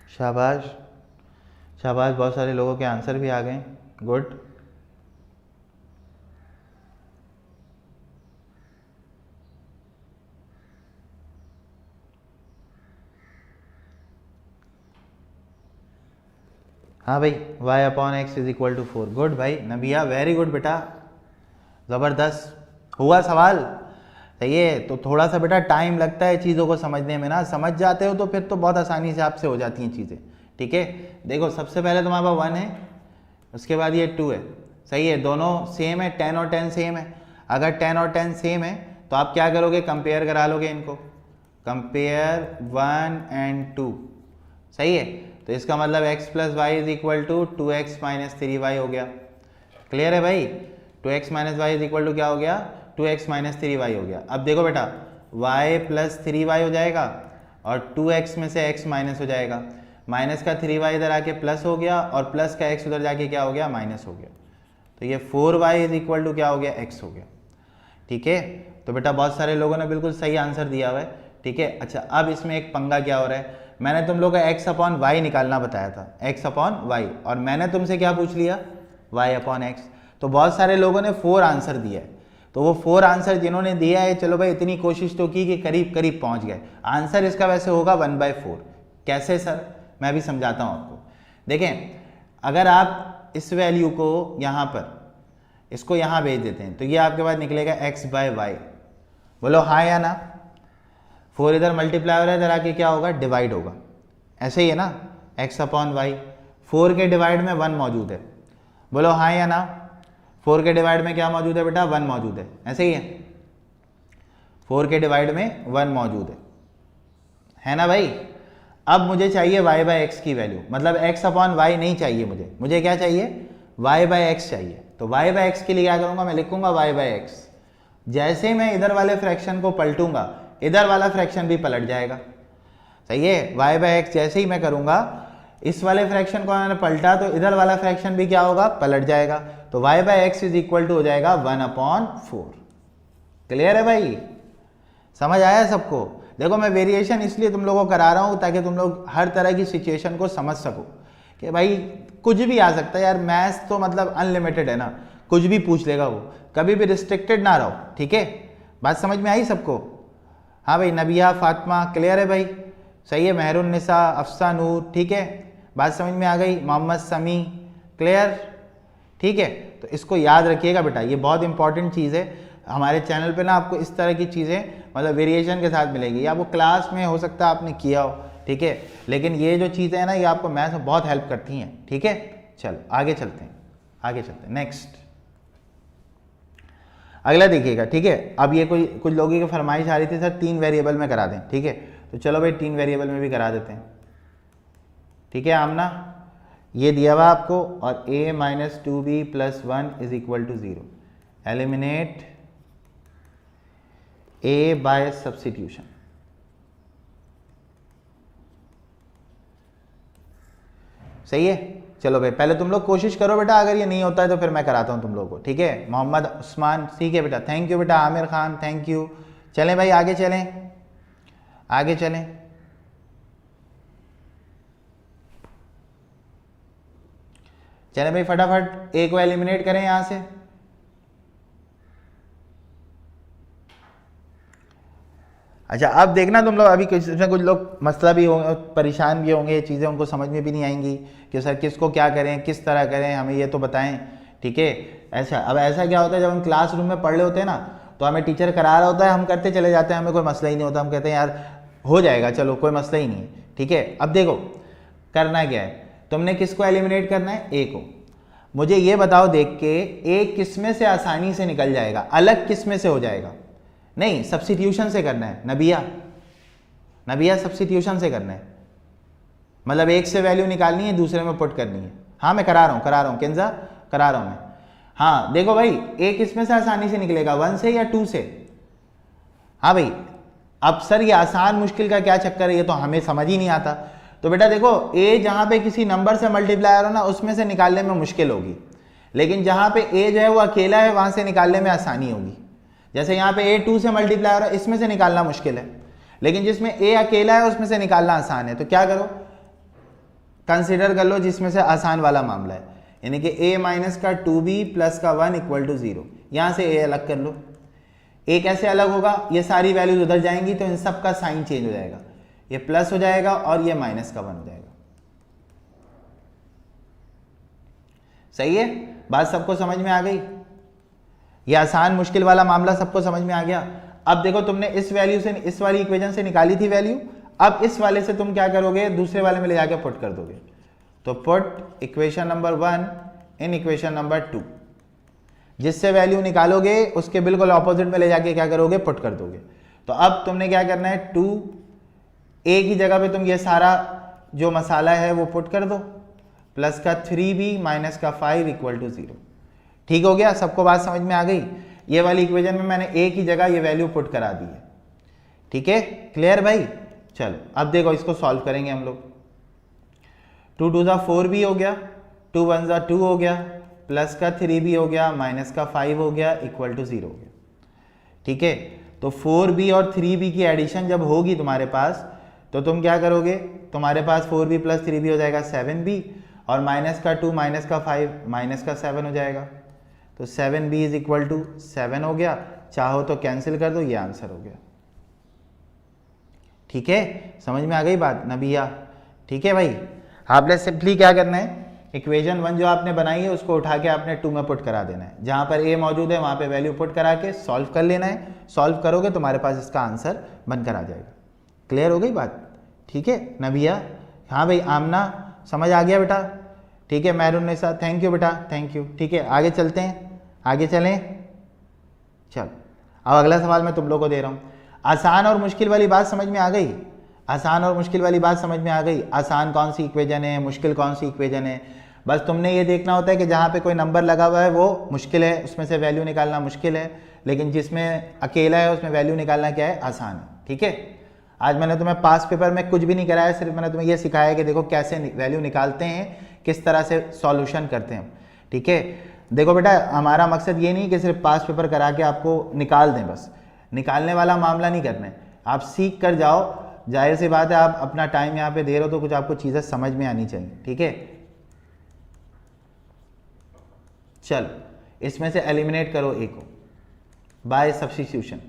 शाबाश शाबाश, बहुत सारे लोगों के आंसर भी आ गए, गुड। हाँ भाई, y upon x is equal to 4। Good भाई नबिया, वेरी गुड बेटा, ज़बरदस्त हुआ सवाल। सही है, तो थोड़ा सा बेटा टाइम लगता है चीज़ों को समझने में ना, समझ जाते हो तो फिर तो बहुत आसानी से आपसे हो जाती हैं चीज़ें। ठीक है, देखो सबसे पहले तुम्हारे पास 1 है, उसके बाद ये 2 है। सही है, दोनों सेम है, 10 और 10 सेम है। अगर 10 और 10 सेम है तो आप क्या करोगे? कंपेयर करा लोगे इनको, कंपेयर 1 एंड 2। सही है, तो इसका मतलब x plus y is equal to 2x minus 3y हो गया। क्लियर है भाई? 2x minus y is equal to क्या हो गया? 2x माइनस 3y हो गया। अब देखो बेटा y प्लस 3y हो जाएगा, और 2x में से x माइनस हो जाएगा, माइनस का 3y इधर आके प्लस हो गया, और प्लस का x उधर जाके क्या हो गया? माइनस हो गया। तो ये 4y इज इक्वल टू क्या हो गया? x हो गया। ठीक है, तो बेटा बहुत सारे लोगों ने बिल्कुल सही आंसर दिया हुआ है। ठीक है, अच्छा अब इसमें एक पंगा क्या हो रहा है, मैंने तुम लोग को x अपॉन वाई निकालना बताया था, x अपॉन वाई, और मैंने तुमसे क्या पूछ लिया? y upon x. तो बहुत सारे लोगों ने 4 आंसर दिया है, तो वो 4 आंसर जिन्होंने दिया है, चलो भाई इतनी कोशिश तो की कि करीब करीब पहुंच गए। आंसर इसका वैसे होगा 1/4। कैसे सर, मैं भी समझाता हूं आपको। देखें, अगर आप इस वैल्यू को यहाँ पर, इसको यहाँ भेज देते हैं तो ये आपके पास निकलेगा x/y। बोलो हाँ या ना। 4 इधर मल्टीप्लाई हो रहा है, इधर आके क्या होगा, डिवाइड होगा। ऐसे ही है ना, x/y। 4 के डिवाइड में 1 मौजूद है। बोलो हाँ या ना। 4 के डिवाइड में क्या मौजूद है बेटा, 1 मौजूद है। ऐसे ही है, 4 के डिवाइड में 1 मौजूद है ना भाई। अब मुझे चाहिए y/x की वैल्यू, मतलब x/y नहीं चाहिए मुझे क्या चाहिए, y/x चाहिए। तो y/x के लिए क्या करूंगा, मैं लिखूंगा y/x। जैसे मैं इधर वाले फ्रैक्शन को पलटूंगा, इधर वाला फ्रैक्शन भी पलट जाएगा। सही है, y/x जैसे ही मैं करूंगा, इस वाले फ्रैक्शन को मैंने पलटा तो इधर वाला फ्रैक्शन भी क्या होगा, पलट जाएगा। तो y/x इज इक्वल टू हो जाएगा 1/4। क्लियर है भाई, समझ आया सबको। देखो मैं वेरिएशन इसलिए तुम लोगों को करा रहा हूं ताकि तुम लोग हर तरह की सिचुएशन को समझ सको कि भाई कुछ भी आ सकता है यार, मैथ्स तो मतलब अनलिमिटेड है ना, कुछ भी पूछ लेगा वो, कभी भी रिस्ट्रिक्टेड ना रहो। ठीक है, बात समझ में आई सबको। हाँ भाई, नबिया फातिमा क्लियर है भाई, सही है। मेहरुन्निसा, अफसा नूर, ठीक है, बात समझ में आ गई। मोहम्मद समी क्लियर, ठीक है। तो इसको याद रखिएगा बेटा, ये बहुत इंपॉर्टेंट चीज़ है। हमारे चैनल पे ना आपको इस तरह की चीज़ें मतलब वेरिएशन के साथ मिलेगी, या वो क्लास में हो सकता है आपने किया हो, ठीक है, लेकिन ये जो चीज़ें हैं ना, ये आपको मैथ्स में बहुत हेल्प करती हैं। ठीक है, चलो आगे चलते हैं, नेक्स्ट अगला देखिएगा। ठीक है, अब ये कुछ लोगों की फरमाइश आ रही थी सर 3 वेरिएबल में करा दें। ठीक है, तो चलो भाई 3 वेरिएबल में भी करा देते हैं। ठीक है आमना, ये दिया हुआ आपको, और a - 2b + 1 = 0। Eliminate a by substitution. सही है, चलो भाई पहले तुम लोग कोशिश करो बेटा, अगर ये नहीं होता है तो फिर मैं कराता हूं तुम लोगों को। ठीक है, मोहम्मद उस्मान, ठीक है बेटा, थैंक यू बेटा। Aamir Khan, thank you. चलें भाई आगे चलें, आगे चलें। चलें भाई फटाफट a को एलिमिनेट करें यहां से। अच्छा अब देखना तुम लोग, अभी इसमें कुछ लोग मसला भी होंगे, परेशान भी होंगे, ये चीज़ें उनको समझ में भी नहीं आएंगी कि सर किसको क्या करें, किस तरह करें, हमें ये तो बताएं। ठीक है, ऐसा क्या होता है, जब हम क्लासरूम में पढ़ रहे होते हैं ना, तो हमें टीचर करा रहा होता है, हम करते चले जाते हैं, हमें कोई मसला ही नहीं होता, हम कहते हैं यार हो जाएगा, चलो कोई मसला ही नहीं है। ठीक है, अब देखो करना क्या है, तुमने किसको एलिमिनेट करना है, ए को। मुझे ये बताओ देख के, ए किस में से आसानी से निकल जाएगा, अलग किस में से हो जाएगा, नहीं सब्स्टिट्यूशन से करना है। नबिया सब्स्टिट्यूशन से करना है, मतलब एक से वैल्यू निकालनी है, दूसरे में पुट करनी है। हाँ मैं करा रहा हूँ केंजा, करा रहा हूँ मैं। हाँ देखो भाई, ए किस में से आसानी से निकलेगा, 1 से या 2 से। हाँ भाई, अब सर ये आसान मुश्किल का क्या चक्कर है, ये तो हमें समझ ही नहीं आता। तो बेटा देखो, ए जहाँ पे किसी नंबर से मल्टीप्लाई हो ना, उसमें से निकालने में मुश्किल होगी, लेकिन जहाँ पे ए जो है वो अकेला है, वहाँ से निकालने में आसानी होगी। जैसे यहाँ पे a 2 से मल्टीप्लाई हो रहा है, इसमें से निकालना मुश्किल है, लेकिन जिसमें a अकेला है उसमें से निकालना आसान है। तो क्या करो, कंसीडर कर लो जिसमें से आसान वाला मामला है, यानी कि a - 2b + 1 = 0। यहाँ से a अलग कर लो। a कैसे अलग होगा, ये सारी वैल्यूज उधर जाएंगी तो इन सब का साइन चेंज हो जाएगा, ये प्लस हो जाएगा और ये -1 हो जाएगा। सही है, बात सबको समझ में आ गई, ये आसान मुश्किल वाला मामला सबको समझ में आ गया। अब देखो तुमने इस वैल्यू से, इस वाली इक्वेशन से निकाली थी वैल्यू, अब इस वाले से तुम क्या करोगे, दूसरे वाले में ले जाके पुट कर दोगे। तो put equation number 1 in equation number 2, जिससे वैल्यू निकालोगे उसके बिल्कुल ऑपोजिट में ले जाके क्या करोगे, पुट कर दोगे। तो अब तुमने क्या करना है, 2a की जगह पे तुम ये सारा जो मसाला है वो पुट कर दो, प्लस का 3b माइनस का 5 = 0। ठीक हो गया, सबको बात समझ में आ गई। ये वाली इक्वेशन में मैंने a की जगह ये वैल्यू पुट करा दी है। ठीक है, क्लियर भाई। चलो अब देखो इसको सॉल्व करेंगे हम लोग। 2 2 4b हो गया, 2 1 2 हो गया, प्लस का 3b हो गया, माइनस का 5 हो गया, इक्वल टू 0 हो गया। ठीक है, तो 4b और 3b की एडिशन जब होगी तुम्हारे पास, तो तुम क्या करोगे, तुम्हारे पास 4b + 3b हो जाएगा 7b, और माइनस का 2 माइनस का 5 माइनस का 7 हो जाएगा। तो 7b इज इक्वल टू 7 हो गया, चाहो तो कैंसिल कर दो, ये आंसर हो गया। ठीक है, समझ में आ गई बात नबिया? ठीक है भाई, आपने सिंपली क्या करना है, इक्वेशन 1 जो आपने बनाई है उसको उठा के आपने 2 में पुट करा देना है, जहां पर a मौजूद है वहां पे वैल्यू पुट करा के सॉल्व कर लेना है। सॉल्व करोगे तुम्हारे पास इसका आंसर बनकर आ जाएगा। क्लियर हो गई बात? ठीक है नबिया? हाँ भाई आमना, समझ आ गया बेटा? ठीक है मैरुन्निसा, थैंक यू बेटा, थैंक यू। ठीक है आगे चलते हैं, आगे चलें। चल अब अगला सवाल मैं तुम लोग को दे रहा हूँ। आसान और मुश्किल वाली बात समझ में आ गई? आसान और मुश्किल वाली बात समझ में आ गई? आसान कौन सी इक्वेशन है, मुश्किल कौन सी इक्वेशन है? बस तुमने ये देखना होता है कि जहाँ पे कोई नंबर लगा हुआ है वो मुश्किल है, उसमें से वैल्यू निकालना मुश्किल है, लेकिन जिसमें अकेला है उसमें वैल्यू निकालना क्या है, आसान है। ठीक है, आज मैंने तुम्हें पास पेपर में कुछ भी नहीं कराया, सिर्फ मैंने तुम्हें ये सिखाया कि देखो कैसे वैल्यू निकालते हैं, किस तरह से सॉल्यूशन करते हैं। ठीक है, देखो बेटा हमारा मकसद ये नहीं कि सिर्फ पास पेपर करा के आपको निकाल दें, बस निकालने वाला मामला नहीं करना है, आप सीख कर जाओ। जाहिर सी बात है आप अपना टाइम यहाँ पे दे रहे हो तो कुछ आपको चीज़ें समझ में आनी चाहिए। ठीक है, चलो इसमें से एलिमिनेट करो ए को बाय सब्स्टिट्यूशन।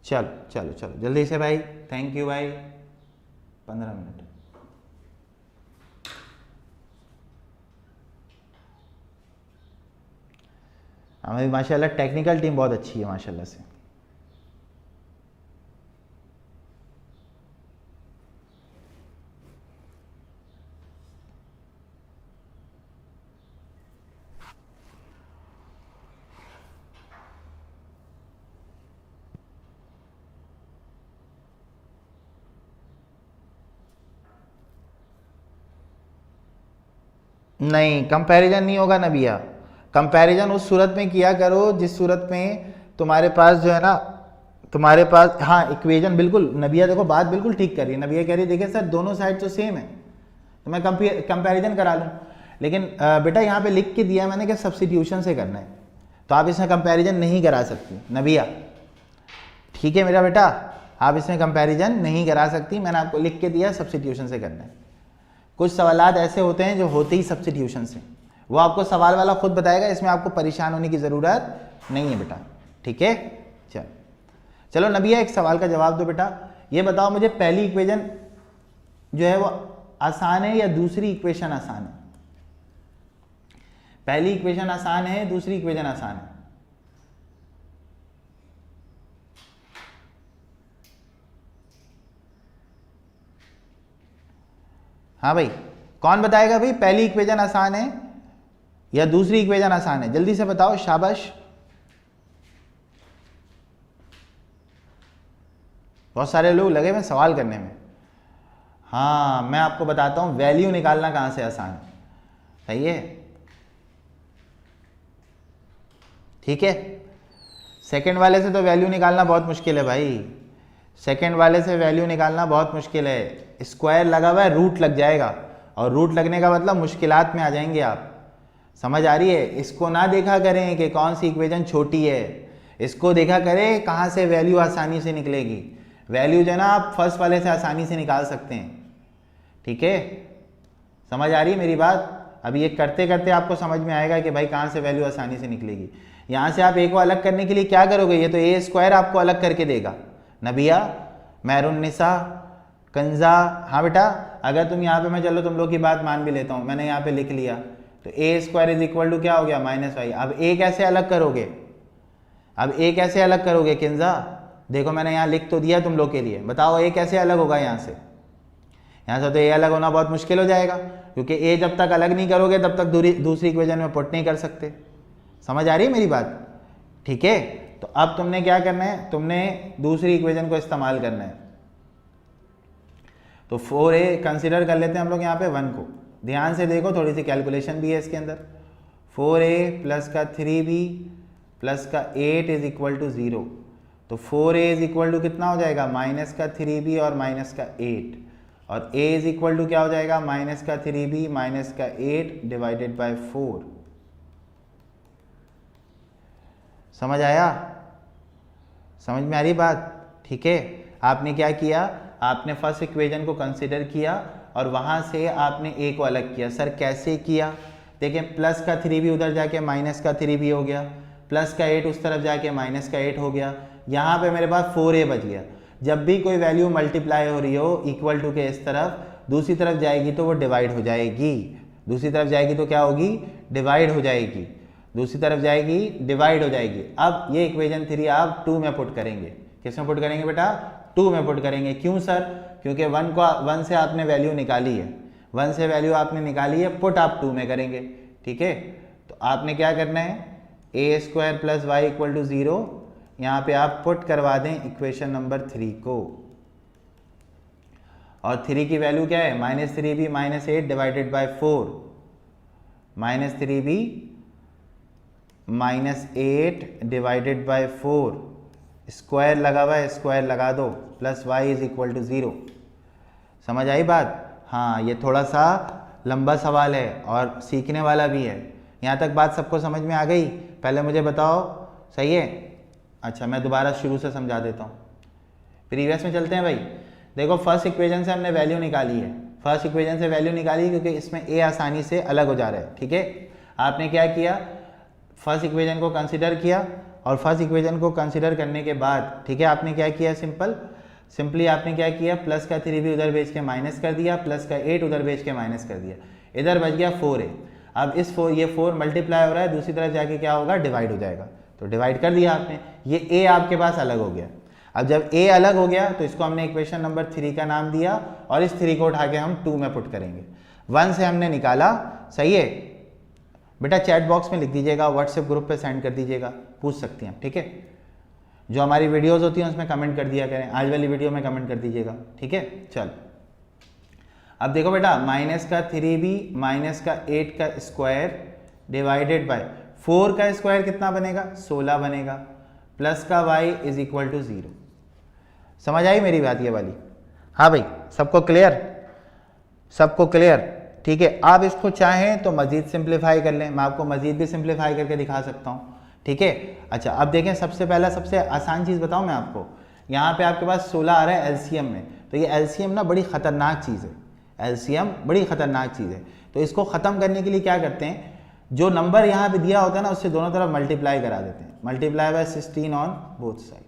चलो चलो चलो जल्दी से भाई, थैंक यू भाई। 15 मिनट। हमारी माशाल्लाह टेक्निकल टीम बहुत अच्छी है माशाल्लाह से। नहीं, कंपैरिजन नहीं होगा नबिया। कंपैरिजन उस सूरत में किया करो जिस सूरत में तुम्हारे पास जो है ना, तुम्हारे पास, हाँ इक्वेशन बिल्कुल नबिया देखो बात बिल्कुल ठीक कर रही है। नबिया कह रही है देखिए सर दोनों साइड तो सेम है तो मैं कंपैरिजन करा लूँ, लेकिन बेटा यहाँ पे लिख के दिया है मैंने कि सब्स्टिट्यूशन से करना है, तो आप इसमें कंपैरिजन नहीं करा सकती नबिया। ठीक है मेरा बेटा, आप इसमें कंपैरिजन नहीं करा सकती, मैंने आपको लिख के दिया सब्स्टिट्यूशन से करना है। कुछ सवालात ऐसे होते हैं जो होते ही सब्स्टिट्यूशन से, वो आपको सवाल वाला खुद बताएगा, इसमें आपको परेशान होने की ज़रूरत नहीं है बेटा। ठीक है, चलो चलो नबिया एक सवाल का जवाब दो बेटा। ये बताओ मुझे पहली इक्वेशन जो है वो आसान है या दूसरी इक्वेशन आसान है? पहली इक्वेशन आसान है, दूसरी इक्वेशन आसान है? हाँ भाई कौन बताएगा भाई, पहली इक्वेशन आसान है या दूसरी इक्वेशन आसान है? जल्दी से बताओ, शाबाश। बहुत सारे लोग लगे हुए सवाल करने में। हाँ मैं आपको बताता हूं वैल्यू निकालना कहां से आसान है। सही है, ठीक है। सेकंड वाले से तो वैल्यू निकालना बहुत मुश्किल है भाई, सेकंड वाले से वैल्यू निकालना बहुत मुश्किल है। स्क्वायर लगा हुआ है, रूट लग जाएगा, और रूट लगने का मतलब मुश्किलात में आ जाएंगे आप। समझ आ रही है? इसको ना देखा करें कि कौन सी इक्वेशन छोटी है, इसको देखा करें कहाँ से वैल्यू आसानी से निकलेगी। वैल्यू जो है ना आप फर्स्ट वाले से आसानी से निकाल सकते हैं। ठीक है, समझ आ रही है मेरी बात? अभी ये करते करते आपको समझ में आएगा कि भाई कहाँ से वैल्यू आसानी से निकलेगी। यहाँ से आप ए को अलग करने के लिए क्या करोगे, ये तो ए स्क्वायर आपको अलग करके देगा। नबिया, मैरुन्निसा, कंजा, हाँ बेटा अगर तुम यहाँ पे, मैं चलो तुम लोग की बात मान भी लेता हूँ, मैंने यहाँ पे लिख लिया तो ए स्क्वायर इज इक्वल टू क्या हो गया, -y। अब ए कैसे अलग करोगे, अब ए कैसे अलग करोगे किंजा? देखो मैंने यहाँ लिख तो दिया तुम लोग के लिए, बताओ ए कैसे अलग होगा यहाँ से? यहाँ से तो ए अलग होना बहुत मुश्किल हो जाएगा, क्योंकि ए जब तक अलग नहीं करोगे तब तक दूसरी इक्वेशन में पुट नहीं कर सकते। समझ आ रही है मेरी बात? ठीक है, तो अब तुमने क्या करना है, तुमने दूसरी इक्वेशन को इस्तेमाल करना है। तो 4a कंसिडर कर लेते हैं हम लोग यहाँ पे 1 को। ध्यान से देखो, थोड़ी सी कैलकुलेशन भी है इसके अंदर। 4a प्लस का 3b प्लस का 8 इज इक्वल टू 0। तो 4a इज इक्वल टू कितना हो जाएगा, माइनस का 3b और माइनस का 8, और a इज इक्वल टू क्या हो जाएगा, माइनस का 3b माइनस का 8 डिवाइडेड बाय 4। समझ आया? समझ में आ रही बात? ठीक है। आपने क्या किया, आपने फर्स्ट इक्वेशन को कंसिडर किया और वहां से आपने ए को अलग किया। सर कैसे किया, देखें प्लस का 3 भी उधर जाके माइनस का 3 भी हो गया, प्लस का 8 उस तरफ जाके माइनस का 8 हो गया, यहाँ पे मेरे पास 4a बच गया। जब भी कोई वैल्यू मल्टीप्लाई हो रही हो इक्वल टू के इस तरफ, दूसरी तरफ जाएगी तो वो डिवाइड हो जाएगी, दूसरी तरफ जाएगी तो क्या होगी, डिवाइड हो जाएगी, दूसरी तरफ जाएगी डिवाइड हो जाएगी। अब ये इक्वेशन 3 आप 2 में पुट करेंगे। किस में पुट करेंगे बेटा, 2 में पुट करेंगे। क्यों सर, क्योंकि 1 से आपने वैल्यू निकाली है, 1 से वैल्यू आपने निकाली है, पुट आप 2 में करेंगे। ठीक है, तो आपने क्या करना है, A square plus Y equal to 0, यहाँ पे आप पुट करवा दें इक्वेशन नंबर 3 को, और 3 की वैल्यू क्या है, -3b -8 divided by 4, -3b -8 divided by 4, square लगा हुआ है, स्क्वायर लगा दो, plus y is equal to 0। समझ आई बात। हाँ, ये थोड़ा सा लंबा सवाल है और सीखने वाला भी है। यहाँ तक बात सबको समझ में आ गई, पहले मुझे बताओ, सही है। अच्छा, मैं दोबारा शुरू से समझा देता हूँ, प्रीवियस में चलते हैं भाई। देखो फर्स्ट इक्वेशन से हमने वैल्यू निकाली है, फर्स्ट इक्वेशन से वैल्यू निकाली क्योंकि इसमें ए आसानी से अलग हो जा रहा है। ठीक है, आपने क्या किया, फर्स्ट इक्वेशन को कंसिडर किया, और फर्स्ट इक्वेशन को कंसिडर करने के बाद, ठीक है, आपने क्या किया, सिंपली आपने क्या किया, प्लस का 3 भी उधर भेज के माइनस कर दिया, प्लस का 8 उधर भेज के माइनस कर दिया, इधर बच गया 4a। अब इस 4 मल्टीप्लाई हो रहा है, दूसरी तरफ जाके क्या होगा, डिवाइड हो जाएगा, तो डिवाइड कर दिया आपने, ये a आपके पास अलग हो गया। अब जब a अलग हो गया तो इसको हमने इक्वेशन नंबर 3 का नाम दिया, और इस 3 को उठा के हम 2 में पुट करेंगे। 1 से हमने निकाला, सही है बेटा, चैट बॉक्स में लिख दीजिएगा, व्हाट्सएप ग्रुप पे सेंड कर दीजिएगा, पूछ सकती हैं। ठीक है, जो हमारी वीडियोस होती हैं उसमें कमेंट कर दिया करें, आज वाली वीडियो में कमेंट कर दीजिएगा। ठीक है, चल अब देखो बेटा, माइनस का 3b माइनस का 8 का स्क्वायर डिवाइडेड बाय 4 का स्क्वायर कितना बनेगा, 16 बनेगा, प्लस का y इज इक्वल टू 0। समझ आई मेरी बात ये वाली। हाँ भाई, सबको क्लियर, सबको क्लियर। ठीक है, आप इसको चाहें तो मजीद सिंप्लीफाई कर लें, मैं आपको मजीद भी सिंप्लीफाई करके दिखा सकता हूँ। ठीक है, अच्छा अब देखें, सबसे पहला सबसे आसान चीज़ बताऊँ मैं आपको, यहाँ पे आपके पास 16 आ रहा है एलसीएम में, तो ये एलसीएम ना बड़ी ख़तरनाक चीज़ है, एलसीएम बड़ी ख़तरनाक चीज़ है। तो इसको ख़त्म करने के लिए क्या करते हैं, जो नंबर यहाँ पे दिया होता है ना उससे दोनों तरफ मल्टीप्लाई करा देते हैं, multiply by 16 on both side.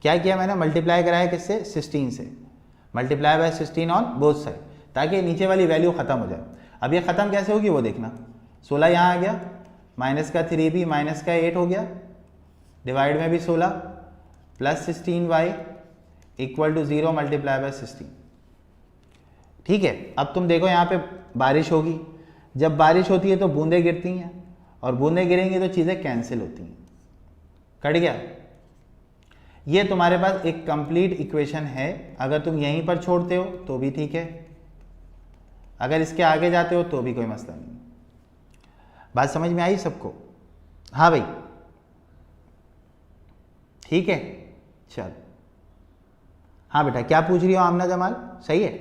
क्या किया मैंने, मल्टीप्लाई कराया किससे, 16 से, multiply by 16 on both side, ताकि नीचे वाली वैल्यू ख़त्म हो जाए। अब ये ख़त्म कैसे होगी वो देखना, 16 यहाँ आ गया, माइनस का 3b माइनस का 8 हो गया, डिवाइड में भी 16, plus 16y equal to 0 multiply by 16। ठीक है, अब तुम देखो यहाँ पे बारिश होगी, जब बारिश होती है तो बूंदें गिरती हैं, और बूंदें गिरेंगी तो चीज़ें कैंसिल होती हैं। कट गया, ये तुम्हारे पास एक कंप्लीट इक्वेशन है। अगर तुम यहीं पर छोड़ते हो तो भी ठीक है, अगर इसके आगे जाते हो तो भी कोई मसला नहीं। बात समझ में आई सबको। हाँ भाई, ठीक है, चल। हाँ बेटा, क्या पूछ रही हो आमना जमाल, सही है।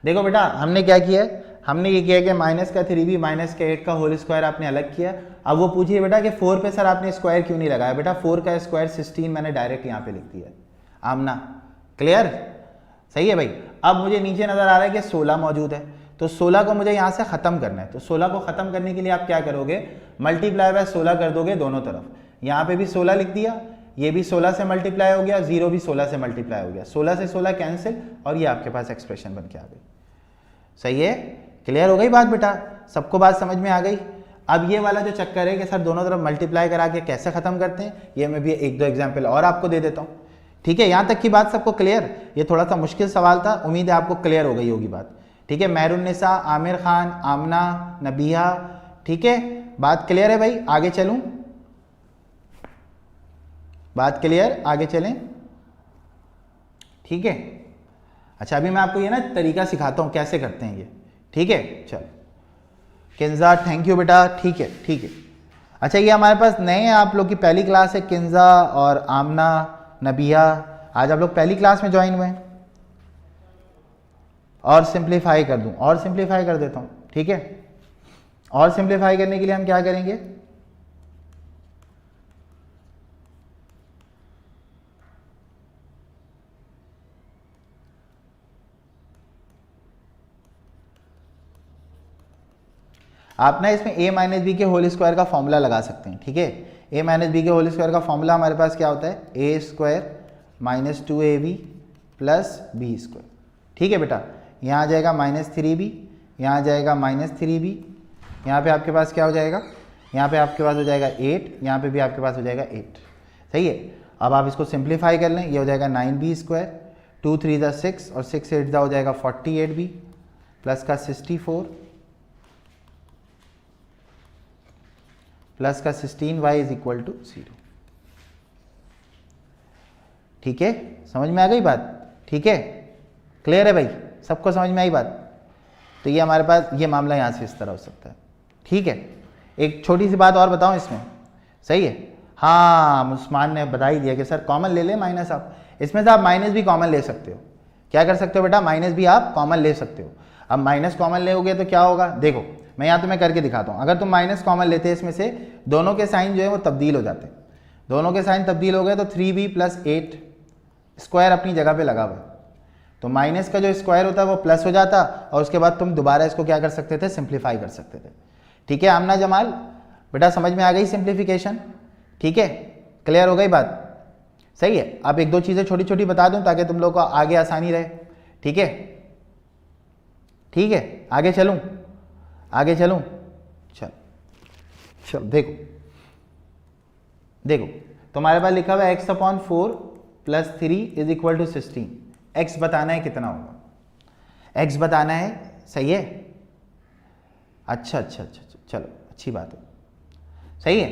देखो बेटा, हमने क्या किया है, हमने ये किया कि माइनस का 3b माइनस का 8 का होल स्क्वायर आपने अलग किया। अब वो पूछिए बेटा कि 4 पे सर आपने स्क्वायर क्यों नहीं लगाया, बेटा 4 का स्क्वायर 16 मैंने डायरेक्ट यहाँ पे लिख दिया है। आमना क्लियर, सही है भाई। अब मुझे नीचे नजर आ रहा है कि 16 मौजूद है, तो 16 को मुझे यहाँ से ख़त्म करना है। तो 16 को ख़त्म करने के लिए आप क्या करोगे, मल्टीप्लाई बाय 16 कर दोगे दोनों तरफ। यहाँ पे भी 16 लिख दिया, ये भी 16 से मल्टीप्लाई हो गया, 0 भी 16 से मल्टीप्लाई हो गया, 16 से 16 कैंसिल, और ये आपके पास एक्सप्रेशन बन के आ गई। सही है, क्लियर हो गई बात बेटा, सबको बात समझ में आ गई। अब ये वाला जो चक्कर है कि सर दोनों तरफ मल्टीप्लाई करा के कैसे ख़त्म करते हैं, ये मैं भी 1-2 एग्जाम्पल और आपको दे देता हूँ। ठीक है, यहाँ तक की बात सबको क्लियर। ये थोड़ा सा मुश्किल सवाल था, उम्मीद है आपको क्लियर हो गई होगी बात। ठीक है, मेहरुन्निसा, आमिर खान, आमना, नबिया, ठीक है, बात क्लियर है भाई। आगे चलूं, बात क्लियर, आगे चलें। ठीक है, अच्छा अभी मैं आपको ये ना तरीका सिखाता हूं कैसे करते हैं ये। ठीक है, चल किंजा, थैंक यू बेटा। ठीक है, ठीक है। अच्छा, ये हमारे पास नए हैं, आप लोग की पहली क्लास है, किंजा और आमना, नबिया, आज आप लोग पहली क्लास में ज्वाइन हुए हैं। और सिंप्लीफाई कर दूं, और सिंप्लीफाई कर देता हूं। ठीक है, और सिंप्लीफाई करने के लिए हम क्या करेंगे, आप ना इसमें a माइनस बी के होल स्क्वायर का फॉर्मूला लगा सकते हैं, ठीक है। a माइनस बी के होल स्क्वायर का फॉर्मूला हमारे पास क्या होता है, A square minus 2ab plus B square, ठीक है बेटा। यहाँ आ जाएगा -3b, यहाँ आ जाएगा -3b, यहाँ पे आपके पास क्या हो जाएगा, यहाँ पे आपके पास हो जाएगा 8, यहाँ पे भी आपके पास हो जाएगा 8, सही है। अब आप इसको सिंप्लीफाई कर लें, ये हो जाएगा 9b स्क्वायर, 2 3 दा 6 और 6 8 दा हो जाएगा 48b प्लस का 64 प्लस का 16y इज इक्वल टू 0, ठीक है। समझ में आ गई बात, ठीक है, क्लियर है भाई, सबको समझ में आई बात। तो ये हमारे पास ये मामला यहाँ से इस तरह हो सकता है, ठीक है। एक छोटी सी बात और बताऊँ इसमें, सही है। हाँ, मुस्मान ने बता ही दिया कि सर कॉमन ले ले माइनस, आप इसमें से आप माइनस भी कॉमन ले सकते हो। क्या कर सकते हो बेटा, माइनस भी आप कॉमन ले सकते हो। अब माइनस कॉमन लेोगे तो क्या होगा, देखो मैं यहाँ तुम्हें करके दिखाता हूँ। अगर तुम माइनस कॉमन लेते हैं इसमें से, दोनों के साइन जो है वो तब्दील हो जाते हैं, दोनों के साइन तब्दील हो गए तो 3b प्लस 8 स्क्वायर अपनी जगह पे लगा हुआ है, तो माइनस का जो स्क्वायर होता है वो प्लस हो जाता और उसके बाद तुम दोबारा इसको क्या कर सकते थे, सिंप्लीफाई कर सकते थे, ठीक है। आमना जमाल बेटा समझ में आ गई सिंप्लीफिकेशन, ठीक है, क्लियर हो गई बात, सही है। अब एक दो चीज़ें छोटी छोटी बता दूं ताकि तुम लोग को आगे आसानी रहे, ठीक है, ठीक है। आगे चलूं, आगे चलूं, चल देखो देखो तुम्हारे पास लिखा हुआ है x/4 plus 3 is equal to 16। x बताना है कितना होगा, x बताना है, सही है। अच्छा अच्छा अच्छा चलो अच्छी बात है, सही है।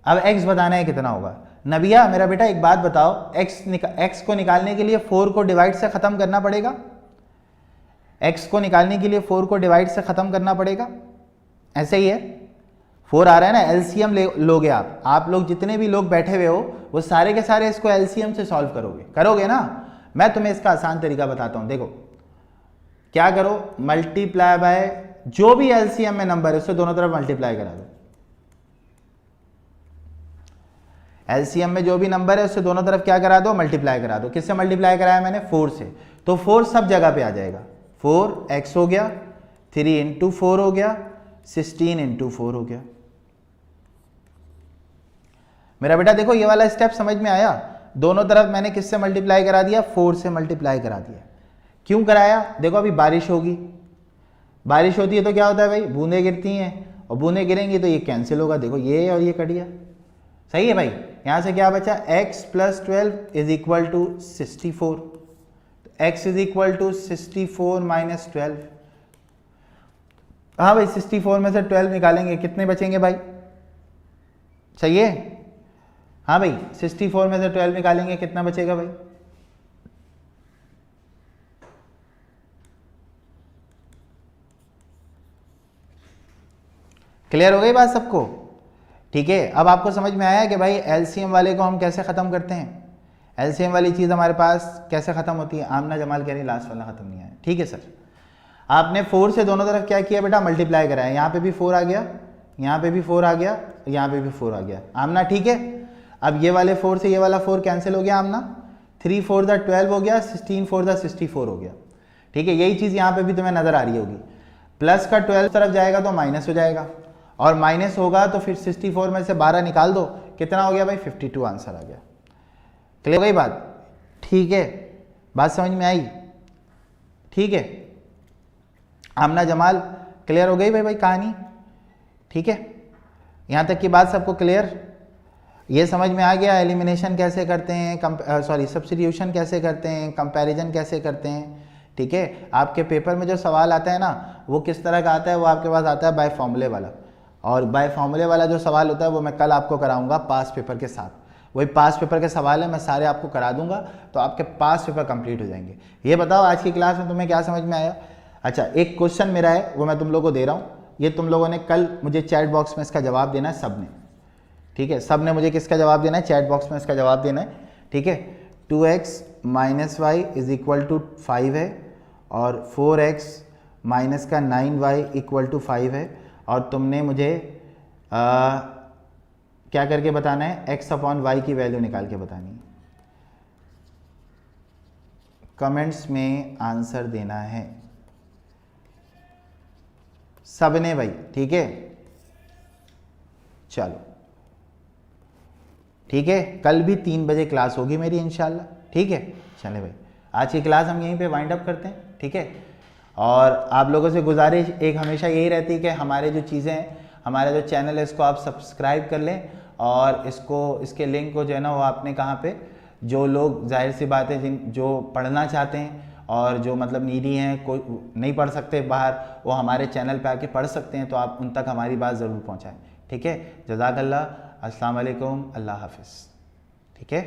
अब x बताना है कितना होगा। नबिया मेरा बेटा एक बात बताओ, x को निकालने के लिए 4 को डिवाइड से ख़त्म करना पड़ेगा, x को निकालने के लिए 4 को डिवाइड से ख़त्म करना पड़ेगा, ऐसे ही है। 4 आ रहा है ना, एलसीएम लोगे आप लोग जितने भी लोग बैठे हुए हो वो सारे के सारे इसको एलसीएम से सॉल्व करोगे ना। मैं तुम्हें इसका आसान तरीका बताता हूँ, देखो क्या करो, मल्टीप्लाई बाय जो भी एलसीएम में नंबर है उससे दोनों तरफ मल्टीप्लाई करा दो। एलसीएम में जो भी नंबर है उससे दोनों तरफ क्या करा दो, मल्टीप्लाई करा दो। किससे मल्टीप्लाई कराया मैंने, 4 से, तो 4 सब जगह पे आ जाएगा। 4x हो गया, 3 इंटू 4 हो गया, 16 इंटू 4 हो गया। मेरा बेटा देखो ये वाला स्टेप समझ में आया, दोनों तरफ मैंने किससे मल्टीप्लाई करा दिया, 4 से मल्टीप्लाई करा दिया। क्यों कराया, देखो अभी बारिश होगी, बारिश होती है तो क्या होता है भाई, बूंदें गिरती हैं और बूंदें गिरेंगी तो ये कैंसिल होगा, देखो ये और ये कट गया, सही है भाई। यहां से क्या बचा, x plus 12 is equal to 64, x is equal to 64 minus 12। हाँ भाई 64 में से 12 निकालेंगे कितने बचेंगे भाई, सही है। हाँ भाई 64 में से 12 निकालेंगे कितना बचेगा भाई, क्लियर हो गई बात सबको, ठीक है। अब आपको समझ में आया कि भाई एलसीएम वाले को हम कैसे ख़त्म करते हैं, एलसीएम वाली चीज़ हमारे पास कैसे ख़त्म होती है। आमना जमाल कह रही लास्ट वाला ख़त्म नहीं आया, ठीक है सर। आपने 4 से दोनों तरफ क्या किया बेटा, मल्टीप्लाई कराया, यहाँ पे भी 4 आ गया, यहाँ पे भी 4 आ गया, यहाँ पे भी 4 आ गया, आमना ठीक है। अब ये वाले 4 से ये वाला 4 कैंसिल हो गया आमना, 3 4 दा 12 हो गया, 16 4 दा 64 हो गया, ठीक है। यही चीज़ यहाँ पे भी तुम्हें नज़र आ रही होगी, प्लस का 12 तरफ जाएगा तो माइनस हो जाएगा, और माइनस होगा तो फिर 64 में से 12 निकाल दो, कितना हो गया भाई 52 आंसर आ गया। क्लियर हो गई बात, ठीक है, बात समझ में आई, ठीक है। आमना जमाल क्लियर हो गई भाई कहानी, ठीक है। यहाँ तक की बात सबको क्लियर, ये समझ में आ गया एलिमिनेशन कैसे करते हैं, सॉरी सब्स्टिट्यूशन कैसे करते हैं, कंपैरिजन कैसे करते हैं, ठीक है। आपके पेपर में जो सवाल आता है ना वो किस तरह का आता है, वो आपके पास आता है बाय फॉर्मूले वाला, और बाय फॉर्मूले वाला जो सवाल होता है वो मैं कल आपको कराऊंगा पास पेपर के साथ। वही पास पेपर के सवाल है, मैं सारे आपको करा दूंगा, तो आपके पास पेपर कंप्लीट हो जाएंगे। ये बताओ आज की क्लास में तुम्हें क्या समझ में आया। अच्छा एक क्वेश्चन मेरा है वो मैं तुम लोगों को दे रहा हूँ, ये तुम लोगों ने कल मुझे चैट बॉक्स में इसका जवाब देना है सब ने, ठीक है। सब ने मुझे किसका जवाब देना है, चैट बॉक्स में इसका जवाब देना है, ठीक है। 2x minus y is equal to 5 है, और 4x माइनस का 9y इक्वल टू 5 है, और तुमने मुझे क्या करके बताना है, x अपॉन वाई की वैल्यू निकाल के बतानी है। कमेंट्स में आंसर देना है, सबने भाई, ठीक है। चलो ठीक है, कल भी 3 बजे क्लास होगी मेरी इंशाल्लाह, ठीक है। चले भाई, आज की क्लास हम यहीं पे वाइंड अप करते हैं, ठीक है। और आप लोगों से गुजारिश एक हमेशा यही रहती है कि हमारे जो चीज़ें हैं, हमारा जो चैनल है, इसको आप सब्सक्राइब कर लें और इसके लिंक को जो है ना वो आपने कहाँ पे, जो लोग जाहिर सी बात है जो पढ़ना चाहते हैं और जो मतलब नीडी हैं, कोई नहीं पढ़ सकते बाहर, वो हमारे चैनल पे आके पढ़ सकते हैं, तो आप उन तक हमारी बात ज़रूर पहुँचाएँ, ठीक है। जज़ाकल्लाह, अस्सलाम वालेकुम, अल्लाह हाफिज़, ठीक है।